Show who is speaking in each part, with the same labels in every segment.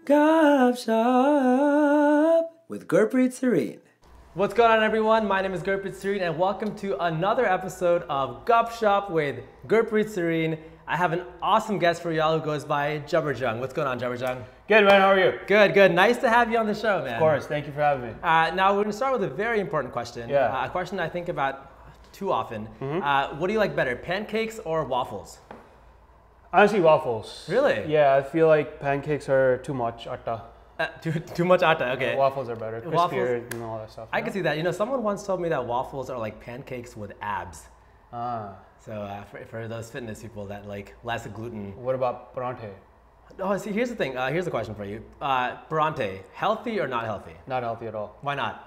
Speaker 1: GupShup with Gurpreet Sarin.
Speaker 2: What's going on, everyone? My name is Gurpreet Sarin, and welcome to another episode of GupShup with Gurpreet Sarin. I have an awesome guest for y'all who goes by Jabar Jung. What's going on, Jabar Jung?
Speaker 3: Good, man. How are you?
Speaker 2: Good, good. Nice to have you on the show, man.
Speaker 3: Of course. Thank you for having me.
Speaker 2: Now, we're going to start with a very important question.
Speaker 3: Yeah.
Speaker 2: A question I think about too often. What do you like better, pancakes or waffles?
Speaker 3: Honestly, waffles.
Speaker 2: Really?
Speaker 3: Yeah, I feel like pancakes are too much atta.
Speaker 2: Too much atta, okay.
Speaker 3: Waffles are better, crispier and all that stuff.
Speaker 2: I can see that. You know, someone once told me that waffles are like pancakes with abs.
Speaker 3: Ah.
Speaker 2: So for those fitness people that like less gluten.
Speaker 3: What about parante?
Speaker 2: Oh, see, here's the thing. Here's a question for you. Parante, healthy or not healthy?
Speaker 3: Not healthy at all.
Speaker 2: Why not?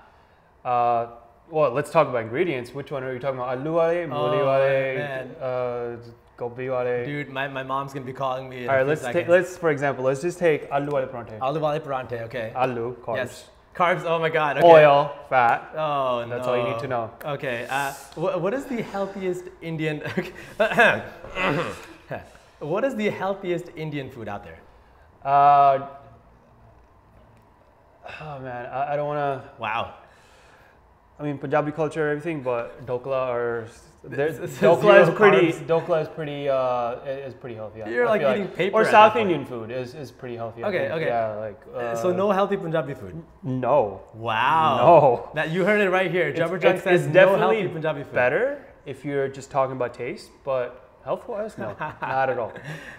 Speaker 3: Well, let's talk about ingredients. Which one are you talking about? Aloo wale, mooli wale, gobi wale?
Speaker 2: Dude, my mom's gonna be calling me.
Speaker 3: All right, let's for example, let's just take aloo wale parante.
Speaker 2: Aloo wale parante, okay.
Speaker 3: Aloo, carbs.
Speaker 2: Yes. Carbs, oh my God. Okay.
Speaker 3: Oil, fat.
Speaker 2: Oh, no.
Speaker 3: That's all you need to know.
Speaker 2: Okay, what is the healthiest Indian, what is the healthiest Indian food out there?
Speaker 3: Oh man, I don't wanna.
Speaker 2: Wow.
Speaker 3: I mean, Punjabi culture, everything, but dokla is pretty healthy.
Speaker 2: You're like eating paper.
Speaker 3: Or South Indian food is pretty healthy.
Speaker 2: Okay, okay.
Speaker 3: Yeah, like.
Speaker 2: So no healthy Punjabi food.
Speaker 3: No.
Speaker 2: Wow.
Speaker 3: No.
Speaker 2: That you heard it right here. Jabar Jung says
Speaker 3: it's
Speaker 2: no healthy Punjabi food.
Speaker 3: Better if you're just talking about taste, but health-wise, no, not at all.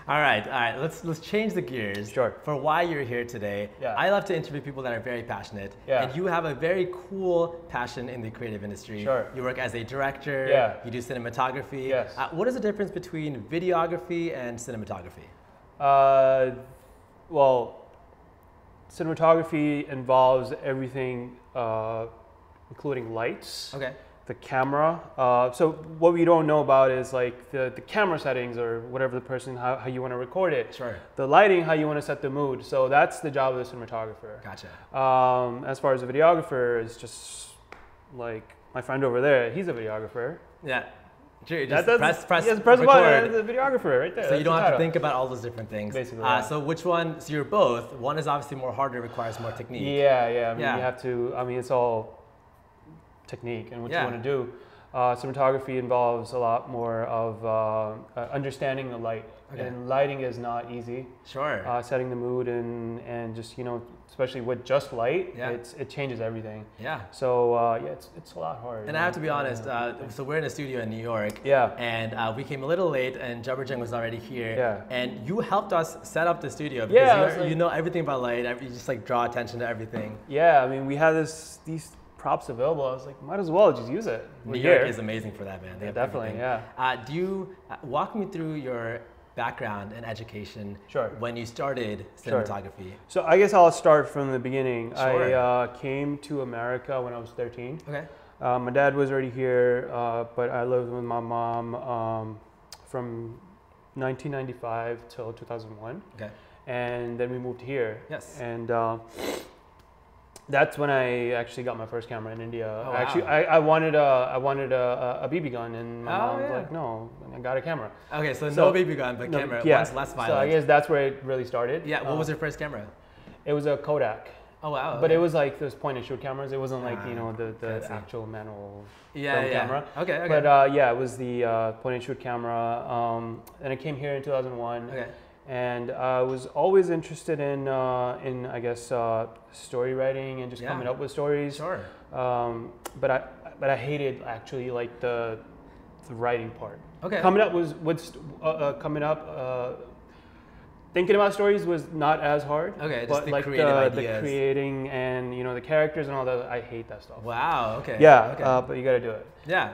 Speaker 2: All right. Let's change the gears.
Speaker 3: Sure.
Speaker 2: For why you're here today.
Speaker 3: Yeah.
Speaker 2: I love to interview people that are very passionate.
Speaker 3: Yeah.
Speaker 2: And you have a very cool passion in the creative industry.
Speaker 3: Sure.
Speaker 2: You work as a director.
Speaker 3: Yeah.
Speaker 2: You do cinematography.
Speaker 3: Yes.
Speaker 2: What is the difference between videography and cinematography?
Speaker 3: Well, cinematography involves everything, including lights.
Speaker 2: Okay.
Speaker 3: The camera. So what we don't know about is like the camera settings or whatever the person, how you want to record it.
Speaker 2: Sure.
Speaker 3: The lighting, how you want to set the mood. So that's the job of the cinematographer.
Speaker 2: Gotcha.
Speaker 3: As far as the videographer, is just like my friend over there. He's a videographer.
Speaker 2: Yeah. Sure,
Speaker 3: Press
Speaker 2: record.
Speaker 3: button, the videographer right there.
Speaker 2: So you don't have to think about all those different things.
Speaker 3: Basically. Yeah.
Speaker 2: So which one? So you're both. One is obviously more harder, requires more technique.
Speaker 3: Yeah. I mean, you have to. I mean, it's all technique and what you want to do. Cinematography involves a lot more of understanding the light, and lighting is not easy.
Speaker 2: Sure.
Speaker 3: Setting the mood and just especially with just light, it changes everything.
Speaker 2: Yeah.
Speaker 3: So it's a lot harder.
Speaker 2: And I have to be honest. So we're in a studio in New York.
Speaker 3: Yeah.
Speaker 2: And we came a little late, and Jabar Jung was already here.
Speaker 3: Yeah.
Speaker 2: And you helped us set up the studio because
Speaker 3: you
Speaker 2: you know everything about light. You just like draw attention to everything.
Speaker 3: Yeah. I mean, we had these props available. I was like, might as well just use it.
Speaker 2: New York is amazing for that, man. They have
Speaker 3: definitely,
Speaker 2: everything. Do you walk me through your background and education when you started cinematography?
Speaker 3: So I guess I'll start from the beginning.
Speaker 2: Sure.
Speaker 3: I came to America when I was 13.
Speaker 2: Okay.
Speaker 3: My dad was already here, but I lived with my mom from 1995 till 2001. Okay. And then we moved here.
Speaker 2: Yes.
Speaker 3: And that's when I actually got my first camera in India.
Speaker 2: Oh, wow.
Speaker 3: Actually, I wanted a BB gun, and my mom was like, "No, I got a camera."
Speaker 2: Okay, so no BB gun, but camera.
Speaker 3: Yeah.
Speaker 2: One's less violent.
Speaker 3: So I guess that's where it really started.
Speaker 2: Yeah. What was your first camera?
Speaker 3: It was a Kodak.
Speaker 2: Oh wow.
Speaker 3: But it was like those point and shoot cameras. It wasn't like the actual manual film camera.
Speaker 2: Okay.
Speaker 3: But it was the point and shoot camera. And I came here in 2001. Okay. And I was always interested in I guess story writing and just coming up with stories.
Speaker 2: Sure.
Speaker 3: But I hated actually like the writing part.
Speaker 2: Okay.
Speaker 3: Thinking about stories was not as hard.
Speaker 2: Okay.
Speaker 3: But
Speaker 2: just
Speaker 3: like the creating and the characters and all that, I hate that stuff.
Speaker 2: Wow. Okay.
Speaker 3: Yeah.
Speaker 2: Okay.
Speaker 3: But you got to do it.
Speaker 2: Yeah.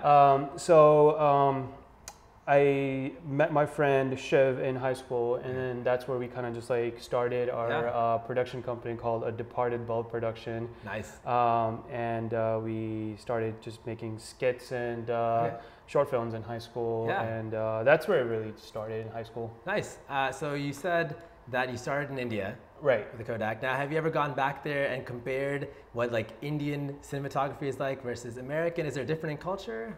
Speaker 3: I met my friend Shiv in high school, and then that's where we kind of just like started our production company called A Departed Bulb Production.
Speaker 2: Nice.
Speaker 3: And we started just making skits and short films in high school, and that's where it really started in high school.
Speaker 2: Nice. So you said that you started in India.
Speaker 3: Right.
Speaker 2: With the Kodak. Now, have you ever gone back there and compared what like Indian cinematography is like versus American? Is there a difference in culture?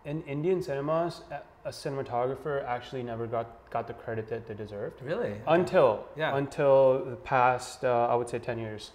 Speaker 3: in Indian cinemas, a cinematographer actually never got the credit that they deserved.
Speaker 2: Really? Okay.
Speaker 3: Until the past, I would say 10 years.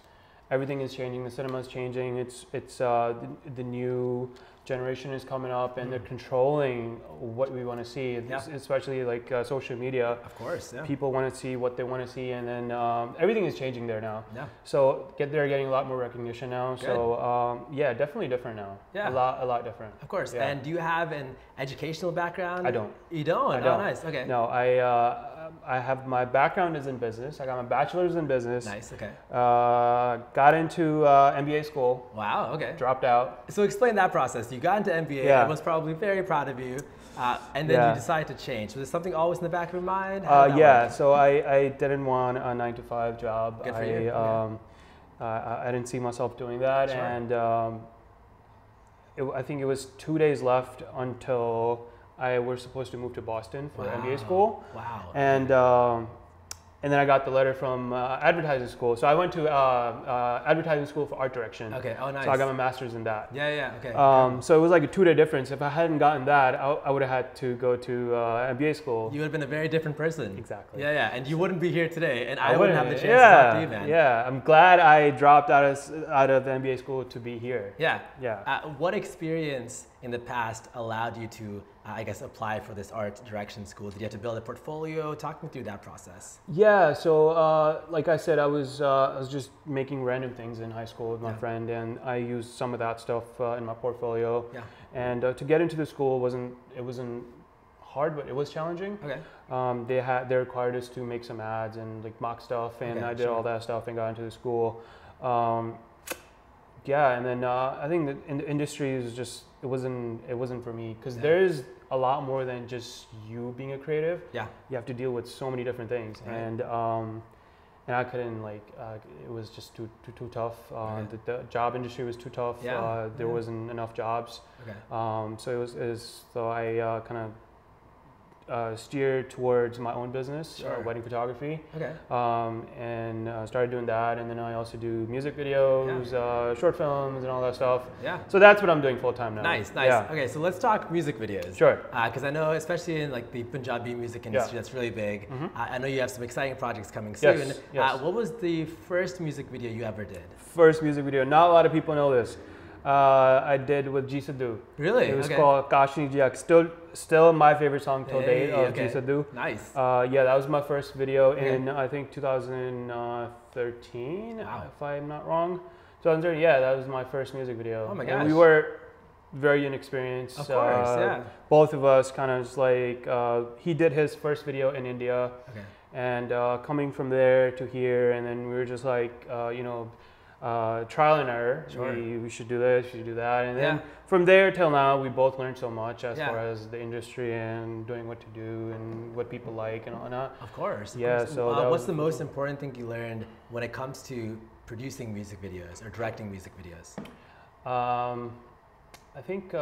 Speaker 3: Everything is changing. The cinema is changing. It's the new generation is coming up, and they're controlling what we want to see, especially like social media.
Speaker 2: Of course, yeah.
Speaker 3: People want to see what they want to see, and then everything is changing there now.
Speaker 2: Yeah.
Speaker 3: So they're getting a lot more recognition now.
Speaker 2: Good.
Speaker 3: So yeah, definitely different now.
Speaker 2: Yeah.
Speaker 3: A lot different.
Speaker 2: Of course.
Speaker 3: Yeah.
Speaker 2: And do you have an educational background?
Speaker 3: I don't.
Speaker 2: You don't?
Speaker 3: I don't.
Speaker 2: Oh, nice. Okay.
Speaker 3: No, I have my background is in business. I got my bachelor's in business.
Speaker 2: Nice. Okay.
Speaker 3: Got into MBA school.
Speaker 2: Wow. Okay.
Speaker 3: Dropped out.
Speaker 2: So explain that process. You got into MBA.
Speaker 3: Yeah.
Speaker 2: I was probably very proud of you, and then you decided to change. Was there something always in the back of your mind?
Speaker 3: Yeah. So I didn't want a 9-to-5 job.
Speaker 2: Good for you.
Speaker 3: I didn't see myself doing that,
Speaker 2: Sure.
Speaker 3: and I think it was 2 days left until I was supposed to move to Boston for MBA school.
Speaker 2: Wow.
Speaker 3: And then I got the letter from advertising school. So I went to advertising school for Art Direction.
Speaker 2: Okay. Oh, nice.
Speaker 3: So I got my master's in that.
Speaker 2: Yeah. Okay.
Speaker 3: So it was like a 2-day difference. If I hadn't gotten that, I would have had to go to MBA school.
Speaker 2: You would have been a very different person.
Speaker 3: Exactly.
Speaker 2: Yeah. And you wouldn't be here today, and I wouldn't have the chance to talk to you, man.
Speaker 3: Yeah. I'm glad I dropped out of the MBA school to be here.
Speaker 2: Yeah.
Speaker 3: Yeah.
Speaker 2: What experience in the past allowed you to, I guess, apply for this art direction school? Did you have to build a portfolio? Talk me through that process.
Speaker 3: Yeah, so like I said, I was just making random things in high school with my friend, and I used some of that stuff in my portfolio.
Speaker 2: Yeah.
Speaker 3: And to get into the school wasn't hard, but it was challenging.
Speaker 2: Okay.
Speaker 3: They required us to make some ads and like mock stuff, and I did all that stuff and got into the school. Yeah, and then I think that in the industry is just it wasn't for me, because there's a lot more than just you being a creative. Yeah, you have to deal with so many different things, and I couldn't it was just too tough. The job industry was too tough. There wasn't enough jobs. So I kind of steered towards my own business, wedding photography. And started doing that, and then I also do music videos, short films, and all that stuff. So that's what I'm doing full time now. Nice.
Speaker 2: Yeah. Okay, so let's talk music videos.
Speaker 3: Sure.
Speaker 2: Because I know, especially in like the Punjabi music industry, that's really big. I know you have some exciting projects coming soon.
Speaker 3: Yes.
Speaker 2: What was the first music video you ever did?
Speaker 3: First music video. Not a lot of people know this. I did with G Sadhu.
Speaker 2: Really?
Speaker 3: It was called Kashni Jiak. Still my favorite song till date of G Sadhu.
Speaker 2: Nice.
Speaker 3: Yeah, that was my first video in I think 2013, if I'm not wrong. 2013. Yeah, that was my first music video.
Speaker 2: Oh my gosh.
Speaker 3: And we were very inexperienced.
Speaker 2: Of course,
Speaker 3: Both of us kind of just like he did his first video in India, and coming from there to here, and then we were just like trial and error. We should do this, we should do that, and then from there till now, we both learned so much as far as the industry and doing what to do and what people like and all that.
Speaker 2: Of course.
Speaker 3: Yeah. So
Speaker 2: what's the most important thing you learned when it comes to producing music videos or directing music videos?
Speaker 3: I think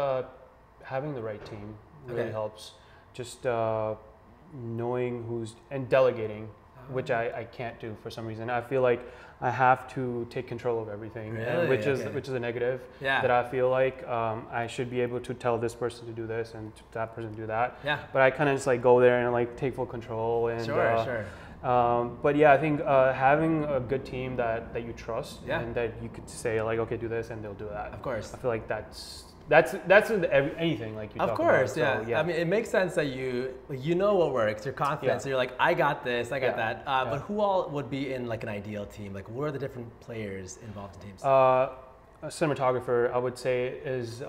Speaker 3: having the right team really helps. Just knowing who's and delegating, which I can't do for some reason. I feel like I have to take control of everything, which is a negative. That I feel like I should be able to tell this person to do this and that person to do that. But I kind of just like go there and like take full control. And but yeah, I think having a good team that you trust and that you could say like, okay, do this, and they'll do that.
Speaker 2: Of course.
Speaker 3: I feel like that's with anything like you talk about.
Speaker 2: Of course, I mean, it makes sense that you know what works. You're confident, so you're like, I got this, I got that. But who all would be in like an ideal team? Like, what are the different players involved in teams?
Speaker 3: A cinematographer, I would say, is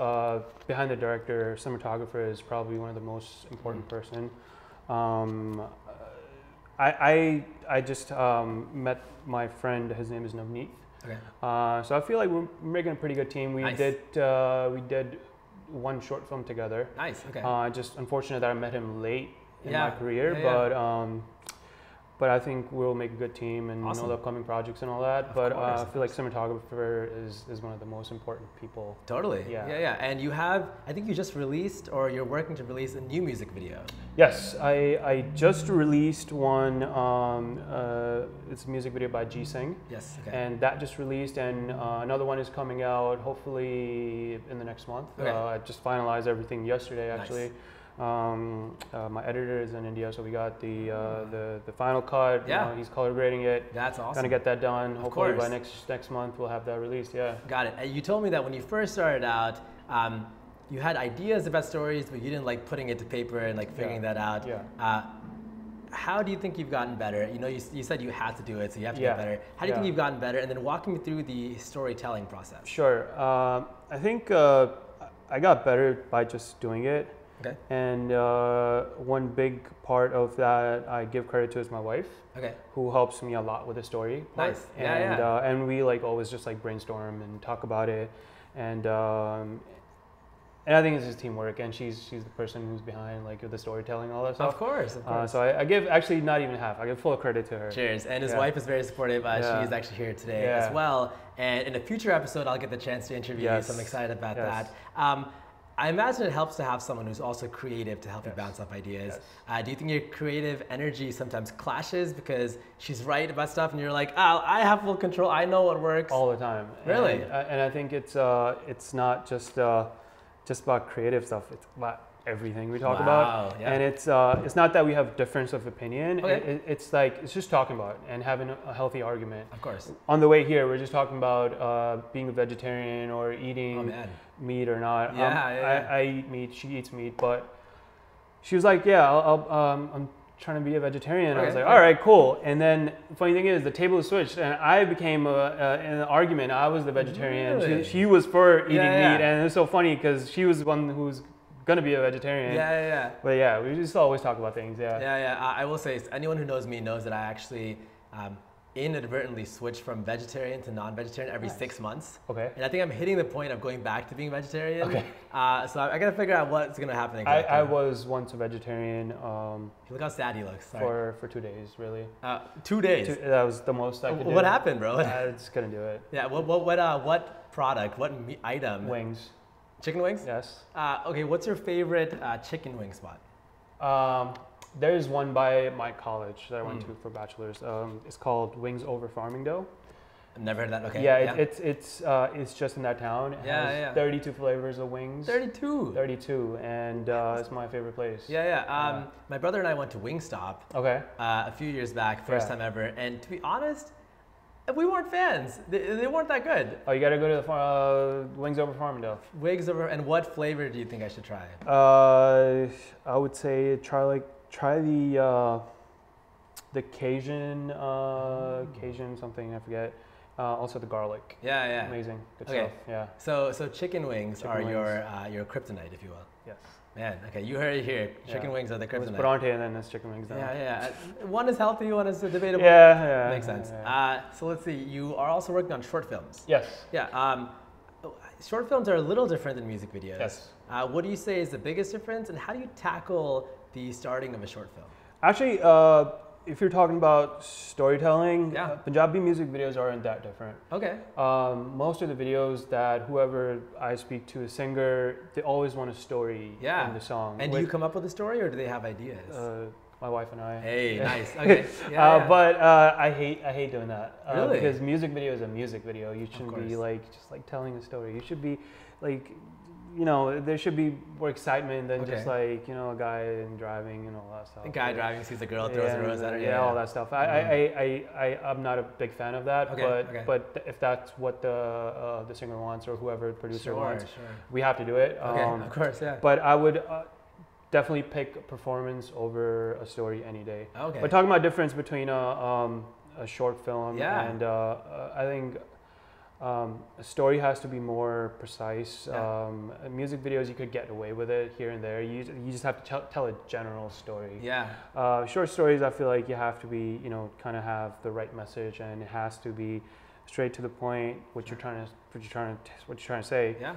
Speaker 3: behind the director. Cinematographer is probably one of the most important person. I just met my friend. His name is Navneet. So I feel like we're making a pretty good team. We did one short film together.
Speaker 2: Nice.
Speaker 3: Just unfortunate that I met him late in my career, but but I think we'll make a good team and
Speaker 2: Awesome.
Speaker 3: know the upcoming projects and all that.
Speaker 2: Of
Speaker 3: But
Speaker 2: course,
Speaker 3: I feel like cinematographer is one of the most important people.
Speaker 2: Totally.
Speaker 3: Yeah.
Speaker 2: Yeah. And you have, I think you just released, or you're working to release a new music video.
Speaker 3: Yes, I just released one. It's a music video by G Singh.
Speaker 2: Yes. Okay.
Speaker 3: And that just released, and another one is coming out hopefully in the next month.
Speaker 2: Okay.
Speaker 3: I just finalized everything yesterday,
Speaker 2: Nice.
Speaker 3: actually. My editor is in India, so we got the final cut.
Speaker 2: Yeah.
Speaker 3: He's color grading it.
Speaker 2: That's awesome.
Speaker 3: Gonna get that done. Hopefully by
Speaker 2: course.
Speaker 3: next month we'll have that released. Yeah.
Speaker 2: Got it. And you told me that when you first started out, you had ideas about stories, but you didn't like putting it to paper and like figuring that out.
Speaker 3: Yeah.
Speaker 2: How do you think you've gotten better? You know, you said you had to do it, so you have to
Speaker 3: Yeah.
Speaker 2: get better. How do you think
Speaker 3: Yeah.
Speaker 2: you've gotten better? And then walk me through the storytelling process.
Speaker 3: Sure. I think I got better by just doing it.
Speaker 2: Okay.
Speaker 3: And one big part of that I give credit to is my wife,
Speaker 2: Okay.
Speaker 3: who helps me a lot with the story part.
Speaker 2: Nice. Yeah,
Speaker 3: And
Speaker 2: yeah.
Speaker 3: and we like always just like brainstorm and talk about it, and I think it's just teamwork. And she's the person who's behind like the storytelling, all that stuff.
Speaker 2: Of course. Of course.
Speaker 3: So I give actually not even half. I give full credit to her.
Speaker 2: Cheers. And his
Speaker 3: Yeah.
Speaker 2: wife is very supportive.
Speaker 3: Yeah.
Speaker 2: She's actually here today
Speaker 3: Yeah.
Speaker 2: as well. And in a future episode, I'll get the chance to interview you,
Speaker 3: Yes.
Speaker 2: so I'm excited about
Speaker 3: Yes.
Speaker 2: that. I imagine it helps to have someone who's also creative to help you
Speaker 3: Yes.
Speaker 2: bounce off ideas.
Speaker 3: Yes.
Speaker 2: Do you think your creative energy sometimes clashes because she's right about stuff and you're like, oh, I have full control, I know what works?
Speaker 3: All the time.
Speaker 2: Really?
Speaker 3: And I think it's not just about creative stuff. It's about everything we talk
Speaker 2: Wow,
Speaker 3: about.
Speaker 2: yeah.
Speaker 3: And it's not that we have difference of opinion.
Speaker 2: Okay.
Speaker 3: It's like it's just talking about it and having a healthy argument.
Speaker 2: Of course.
Speaker 3: On the way here, we're just talking about being a vegetarian or eating
Speaker 2: Oh, man.
Speaker 3: meat or not.
Speaker 2: Yeah.
Speaker 3: I eat meat. She eats meat, but she was like, "Yeah, I'm trying to be a vegetarian." I was
Speaker 2: Okay.
Speaker 3: like, "All right, cool." And then the funny thing is, the table was switched, and I became in an argument. I was the vegetarian.
Speaker 2: Really?
Speaker 3: She was for eating
Speaker 2: Yeah.
Speaker 3: meat, and it was so funny because she was the one who was gonna be a vegetarian.
Speaker 2: Yeah.
Speaker 3: But yeah, we just always talk about things. Yeah.
Speaker 2: Yeah. I will say, anyone who knows me knows that I actually inadvertently switched from vegetarian to non-vegetarian every 6 months.
Speaker 3: Okay.
Speaker 2: And I think I'm hitting the point of going back to being vegetarian.
Speaker 3: Okay.
Speaker 2: So I gotta figure out what's gonna happen exactly.
Speaker 3: I was once a vegetarian
Speaker 2: Look how sad he looks. Sorry.
Speaker 3: for 2 days, really.
Speaker 2: 2 days.
Speaker 3: That was the most I could do.
Speaker 2: What happened, bro?
Speaker 3: I just couldn't do it.
Speaker 2: Yeah. What product? What item?
Speaker 3: Wings.
Speaker 2: Chicken wings.
Speaker 3: Yes.
Speaker 2: Okay. What's your favorite chicken wing spot?
Speaker 3: There's one by my college that I went to for bachelor's. It's called Wings Over Farmingdale.
Speaker 2: I've never heard that. Okay.
Speaker 3: Yeah, it's just in that town. It
Speaker 2: Yeah,
Speaker 3: has
Speaker 2: yeah.
Speaker 3: 32 flavors of wings.
Speaker 2: 32.
Speaker 3: 32, and it's my favorite place.
Speaker 2: Yeah. My brother and I went to Wingstop
Speaker 3: Okay.
Speaker 2: a few years back, first
Speaker 3: Yeah.
Speaker 2: time ever, and to be honest, we weren't fans. They weren't that good.
Speaker 3: Oh, you gotta go to the Wings Over Farmingdale.
Speaker 2: Wigs over, and what flavor do you think I should try?
Speaker 3: I would say try the Cajun Cajun something, I forget. Also the garlic.
Speaker 2: Yeah.
Speaker 3: Amazing. Good
Speaker 2: Okay.
Speaker 3: stuff. Yeah.
Speaker 2: So chicken wings
Speaker 3: Chicken
Speaker 2: are
Speaker 3: wings.
Speaker 2: your kryptonite, if you will.
Speaker 3: Yes.
Speaker 2: Man, okay, you heard it here. Chicken
Speaker 3: Yeah.
Speaker 2: wings are the
Speaker 3: It was
Speaker 2: kryptonite.
Speaker 3: Bronte and then it's chicken wings now.
Speaker 2: Yeah. One is healthy, one is debatable.
Speaker 3: Yeah.
Speaker 2: Makes sense.
Speaker 3: Yeah.
Speaker 2: So let's see. You are also working on short films.
Speaker 3: Yes.
Speaker 2: Yeah. Short films are a little different than music videos.
Speaker 3: Yes.
Speaker 2: What do you say is the biggest difference, and how do you tackle the starting of a short film?
Speaker 3: Actually, if you're talking about storytelling,
Speaker 2: Yeah.
Speaker 3: Punjabi music videos aren't that different.
Speaker 2: Okay.
Speaker 3: Most of the videos that whoever I speak to, a singer, they always want a story in the song.
Speaker 2: And do you come up with a story, or do they have ideas?
Speaker 3: My wife and I.
Speaker 2: Hey, nice. Okay. Yeah.
Speaker 3: But I hate doing that.
Speaker 2: Really?
Speaker 3: Because music video is a music video. You shouldn't be
Speaker 2: course.
Speaker 3: just telling a story. You should be like, there should be more excitement than just a guy and driving and all that stuff.
Speaker 2: The guy driving sees a girl, throws a rose at her.
Speaker 3: Yeah, all that stuff. I'm not a big fan of that.
Speaker 2: Okay.
Speaker 3: But if that's what the singer wants or whoever producer wants,
Speaker 2: Sure.
Speaker 3: we have to do it.
Speaker 2: Okay, of course, yeah.
Speaker 3: But I would definitely pick performance over a story any day.
Speaker 2: Okay.
Speaker 3: But talking about difference between a short film and I think a story has to be more precise.
Speaker 2: Yeah.
Speaker 3: Music videos, you could get away with it here and there. You just have to tell a general story.
Speaker 2: Yeah.
Speaker 3: Short stories, I feel like you have to be, kind of have the right message, and it has to be straight to the point. What you're trying to say.
Speaker 2: Yeah.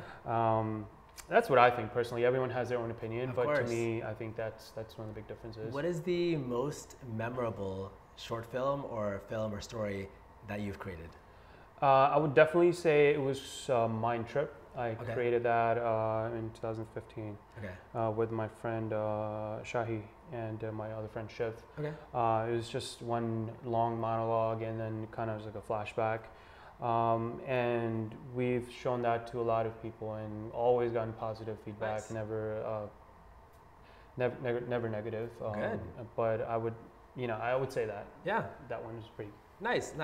Speaker 3: That's what I think personally. Everyone has their own opinion, but
Speaker 2: course.
Speaker 3: to me, I think that's one of the big differences.
Speaker 2: What is the most memorable short film or story that you've created?
Speaker 3: I would definitely say it was Mind Trip. I created that in 2015 with my friend Shahi and my other friend Shiv. It was just one long monologue and then kind of like a flashback. And we've shown that to a lot of people and always gotten positive feedback, never negative. But I would say that. Yeah. That one was pretty
Speaker 2: nice.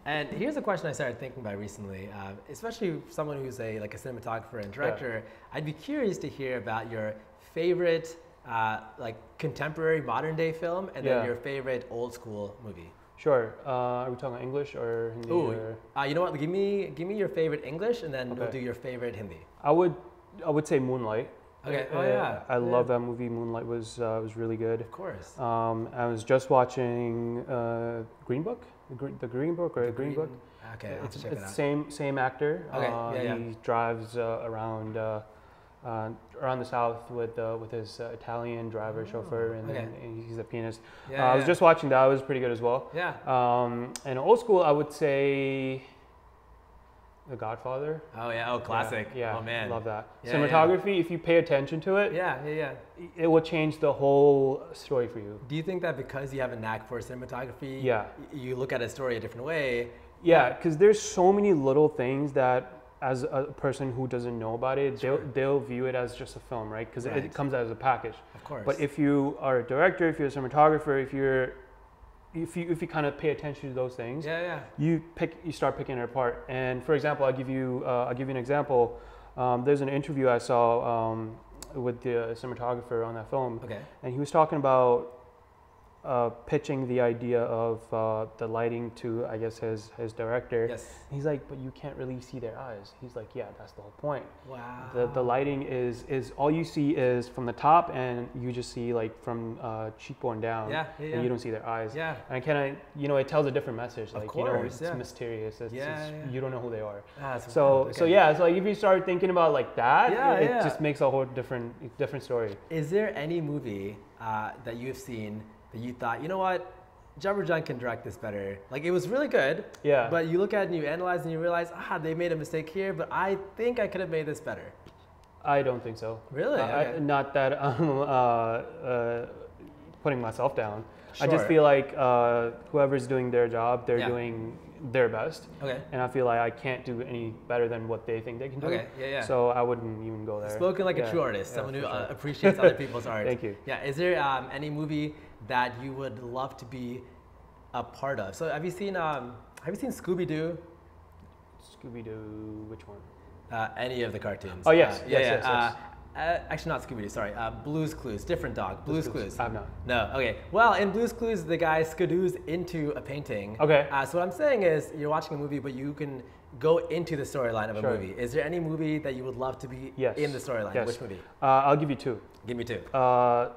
Speaker 2: And here's a question I started thinking about recently, especially someone who's a cinematographer and director. I'd be curious to hear about your favorite contemporary modern day film and then your favorite old school movie.
Speaker 3: Sure. Are we talking English or Hindi?
Speaker 2: You know what? Give me your favorite English, and then we'll do your favorite Hindi.
Speaker 3: I would say Moonlight.
Speaker 2: Okay.
Speaker 3: I love that movie. Moonlight was really good.
Speaker 2: Of course.
Speaker 3: I was just watching Green Book. The Green Book or Green Book.
Speaker 2: Okay.
Speaker 3: It's same actor. He drives around the south with his Italian driver chauffeur, and he's a pianist. I was just watching that. It was pretty good as well. And old school, I would say The Godfather.
Speaker 2: Classic.
Speaker 3: Yeah.
Speaker 2: Oh man,
Speaker 3: love that. Cinematography, if you pay attention to it, it will change the whole story for you.
Speaker 2: Do you think that because you have a knack for cinematography, you look at a story a different way?
Speaker 3: Yeah, because there's so many little things that as a person who doesn't know about it, they'll view it as just a film, right? Because it comes out as a package.
Speaker 2: Of course.
Speaker 3: But if you are a director, if you're a cinematographer, if you kind of pay attention to those things, you start picking it apart. And for example, I'll give you an example. There's an interview I saw with the cinematographer on that film, and he was talking about pitching the idea of the lighting to, I guess, his director.
Speaker 2: Yes.
Speaker 3: He's like, but you can't really see their eyes. He's like, yeah, that's the whole point.
Speaker 2: Wow.
Speaker 3: The lighting is all you see is from the top, and you just see like from cheekbone down. And you don't see their eyes. Yeah. And kind of, it tells a different message. Like, it's mysterious. It's you don't know who they are. So like if you start thinking about like that, it just makes a whole different story.
Speaker 2: Is there any movie that you've seen that you thought, you know what, Jabar Jung can direct this better? Like, it was really good, but you look at it and you analyze and you realize, they made a mistake here, but I think I could have made this better.
Speaker 3: I don't think so.
Speaker 2: Really?
Speaker 3: Not that I'm putting myself down. Sure. I just feel like whoever's doing their job, they're doing their best. And I feel like I can't do any better than what they think they can do. So I wouldn't even go there.
Speaker 2: Spoken like a true artist, someone who appreciates other people's art.
Speaker 3: Thank you.
Speaker 2: Yeah. Is there any movie that you would love to be a part of? So have you seen Scooby-Doo?
Speaker 3: Scooby-Doo, which one?
Speaker 2: Any of the cartoons.
Speaker 3: Oh yes.
Speaker 2: Actually, not Scooby-Doo, sorry. Blue's Clues, different dog. Blue's Clues.
Speaker 3: I've not.
Speaker 2: No, okay. Well, in Blue's Clues, the guy skidoos into a painting. So what I'm saying is, you're watching a movie, but you can go into the storyline of a movie. Is there any movie that you would love to be in the storyline? Which movie?
Speaker 3: I'll give you two.
Speaker 2: Give me two.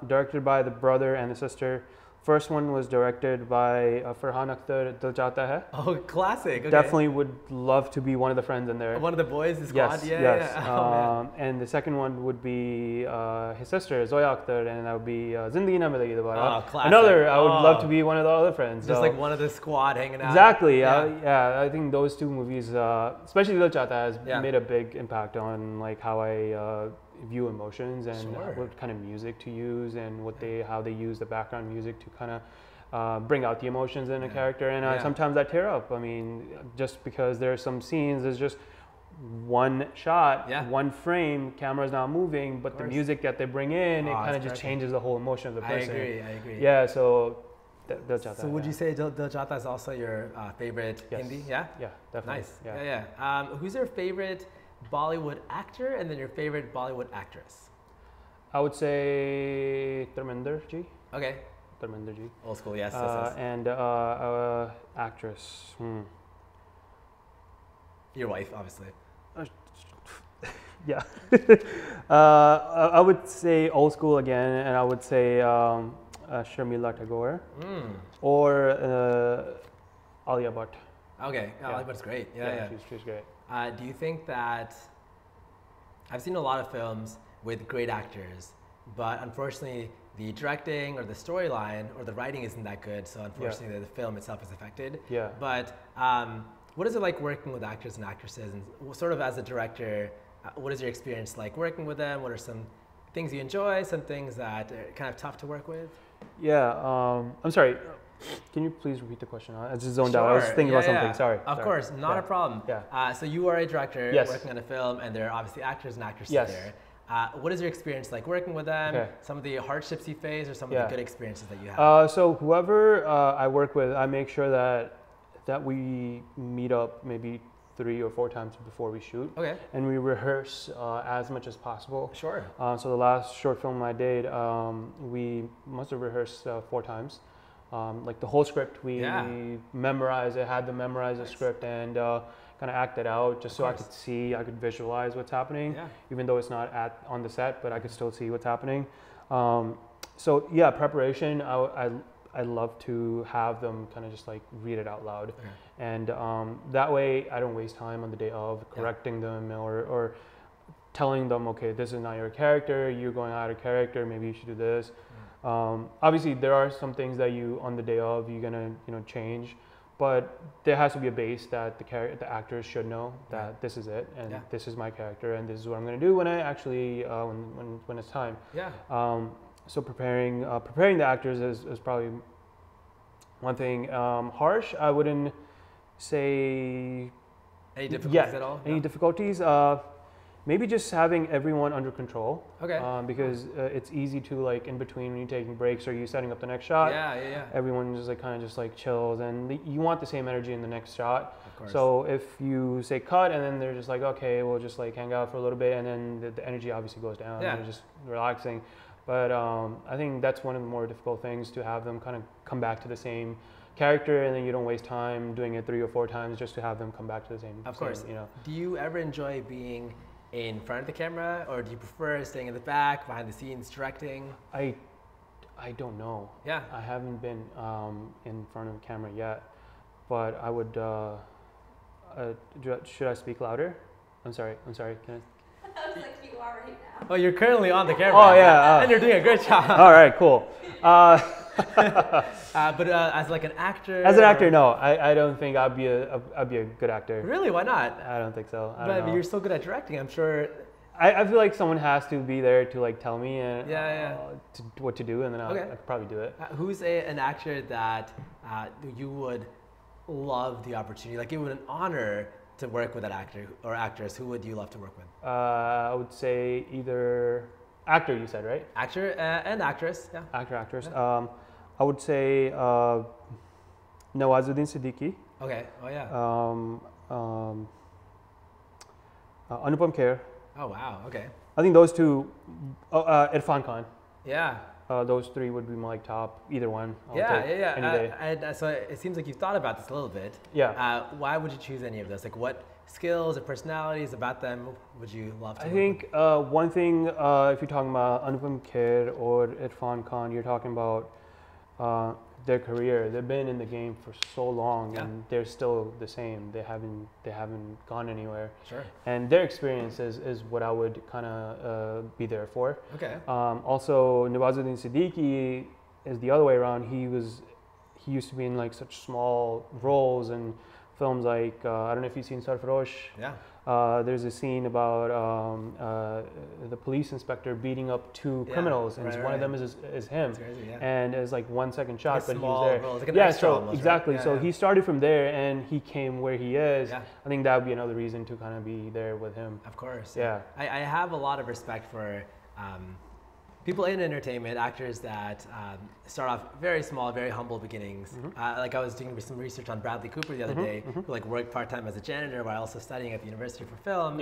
Speaker 3: Directed by the brother and the sister. First one was directed by Farhan Akhtar, Dil Chahta Hai.
Speaker 2: Oh, classic.
Speaker 3: Definitely would love to be one of the friends in there.
Speaker 2: One of the boys, the squad?
Speaker 3: Yes. And the second one would be his sister, Zoya Akhtar, and that would be Zindagi Na Milegi Dobara.
Speaker 2: Classic.
Speaker 3: Another, I would love to be one of the other friends.
Speaker 2: Just like one of the squad hanging out.
Speaker 3: Exactly. I think those two movies, especially Dil Chahta Hai, has made a big impact on like how I view emotions and what kind of music to use and how they use the background music to kind of bring out the emotions in a character. And sometimes I tear up. I mean, just because there are some scenes, there's just one shot, one frame, camera's not moving, but the music that they bring in, it kind of just changes the whole emotion of the person.
Speaker 2: I agree.
Speaker 3: Yeah, so Dil Chahta.
Speaker 2: So would you say Dil Chahta is also your favorite Hindi? Yeah,
Speaker 3: definitely.
Speaker 2: Nice. Who's your favorite Bollywood actor and then your favorite Bollywood actress?
Speaker 3: I would say Dharmender ji. Dharmender ji.
Speaker 2: Old school, yes.
Speaker 3: And actress.
Speaker 2: Your wife, obviously.
Speaker 3: Yeah. I would say old school again, and I would say Sharmila Tagore or Alia Bhatt.
Speaker 2: Alia Bhatt's great. Yeah.
Speaker 3: She's great.
Speaker 2: Do you think that I've seen a lot of films with great actors, but unfortunately the directing or the storyline or the writing isn't that good, so unfortunately the film itself is affected.
Speaker 3: Yeah.
Speaker 2: But what is it like working with actors and actresses, and sort of as a director, what is your experience like working with them? What are some things you enjoy, some things that are kind of tough to work with?
Speaker 3: Yeah, I'm sorry. Can you please repeat the question? I just zoned out. I was thinking about something. Sorry.
Speaker 2: Of course, not a problem.
Speaker 3: Yeah.
Speaker 2: So you are a director
Speaker 3: Yes.
Speaker 2: working on a film, and there are obviously actors and actresses
Speaker 3: Yes.
Speaker 2: there. What is your experience like working with them?
Speaker 3: Okay.
Speaker 2: Some of the hardships you face, or some of the good experiences that you have?
Speaker 3: So whoever I work with, I make sure that we meet up maybe 3 or 4 times before we shoot.
Speaker 2: Okay.
Speaker 3: And we rehearse as much as possible.
Speaker 2: Sure.
Speaker 3: So the last short film I did, we must have rehearsed 4 times. Like the whole script, we memorized it, had them memorize the script and kind of act it out just so I could see, I could visualize what's happening, even though it's not on the set, but I could still see what's happening. So yeah, preparation, I love to have them kind of just like read it out loud. Okay. And that way I don't waste time on the day of correcting them or telling them, okay, this is not your character, you're going out of character, maybe you should do this. Obviously there are some things that you, on the day of, you're gonna change, but there has to be a base that the actors should know that this is it, and this is my character, and this is what I'm gonna do when I actually, when it's time. Yeah. So preparing the actors is probably one thing. Harsh, I wouldn't say.
Speaker 2: Any difficulties at all?
Speaker 3: Any difficulties? Maybe just having everyone under control. Okay. Because it's easy to, like, in between when you're taking breaks or you're setting up the next shot. Everyone just like kind of just like chills, and you want the same energy in the next shot. Of course. So if you say cut and then they're just like, okay, we'll just like hang out for a little bit, and then the energy obviously goes down. Yeah. And you're just relaxing. But I think that's one of the more difficult things, to have them kind of come back to the same character, and then you don't waste time doing it 3 or 4 times just to have them come back to the same.
Speaker 2: Of course. Do you ever enjoy being in front of the camera, or do you prefer staying in the back, behind the scenes, directing?
Speaker 3: I don't know. Yeah. I haven't been in front of the camera yet, but I would. Should I speak louder? I'm sorry. Can I?
Speaker 4: I was like, you are right now.
Speaker 2: Oh, you're currently on the camera.
Speaker 3: Oh yeah.
Speaker 2: And you're doing a great job.
Speaker 3: All right, cool.
Speaker 2: But as like an actor?
Speaker 3: As an actor, no. I don't think I'd be a good actor.
Speaker 2: Really? Why not?
Speaker 3: I don't think so.
Speaker 2: But you're so good at directing, I'm sure.
Speaker 3: I feel like someone has to be there to like tell me what to do, and then I could probably do it.
Speaker 2: Who's an actor that you would love the opportunity, like it would an honor to work with that actor or actress? Who would you love to work with?
Speaker 3: I would say either actor, you said, right?
Speaker 2: Actor and actress, yeah.
Speaker 3: Actor, actress. Yeah. I would say Nawazuddin Siddiqui.
Speaker 2: Okay. Oh yeah.
Speaker 3: Anupam Kher.
Speaker 2: Oh wow. Okay.
Speaker 3: I think those two. Irfan Khan.
Speaker 2: Yeah.
Speaker 3: Those 3 would be my like top, either one.
Speaker 2: Yeah.
Speaker 3: Any day.
Speaker 2: And so it seems like you've thought about this a little bit.
Speaker 3: Yeah.
Speaker 2: Why would you choose any of those? Like, what skills or personalities about them would you love to
Speaker 3: I think one thing, if you're talking about Anupam Kher or Irfan Khan, you're talking about their career. They've been in the game for so long, and they're still the same. They haven't gone anywhere. Sure. And their experience is what I would kind of be there for. Okay. Also, Nawazuddin Siddiqui is the other way around. He used to be in like such small roles in films like I don't know if you've seen Sarfarosh. Yeah. There's a scene about the police inspector beating up 2 criminals, and one of them is him. That's crazy, and it's like 1 second shot, but he was there.
Speaker 2: Role. Like an extra almost,
Speaker 3: exactly.
Speaker 2: Right?
Speaker 3: So he started from there, and he came where he is. Yeah. I think that would be another reason to kind of be there with him.
Speaker 2: Of course.
Speaker 3: Yeah.
Speaker 2: I have a lot of respect for people in entertainment, actors that start off very small, very humble beginnings. Mm-hmm. Like I was doing some research on Bradley Cooper the other day, who like worked part-time as a janitor while also studying at the University for Film,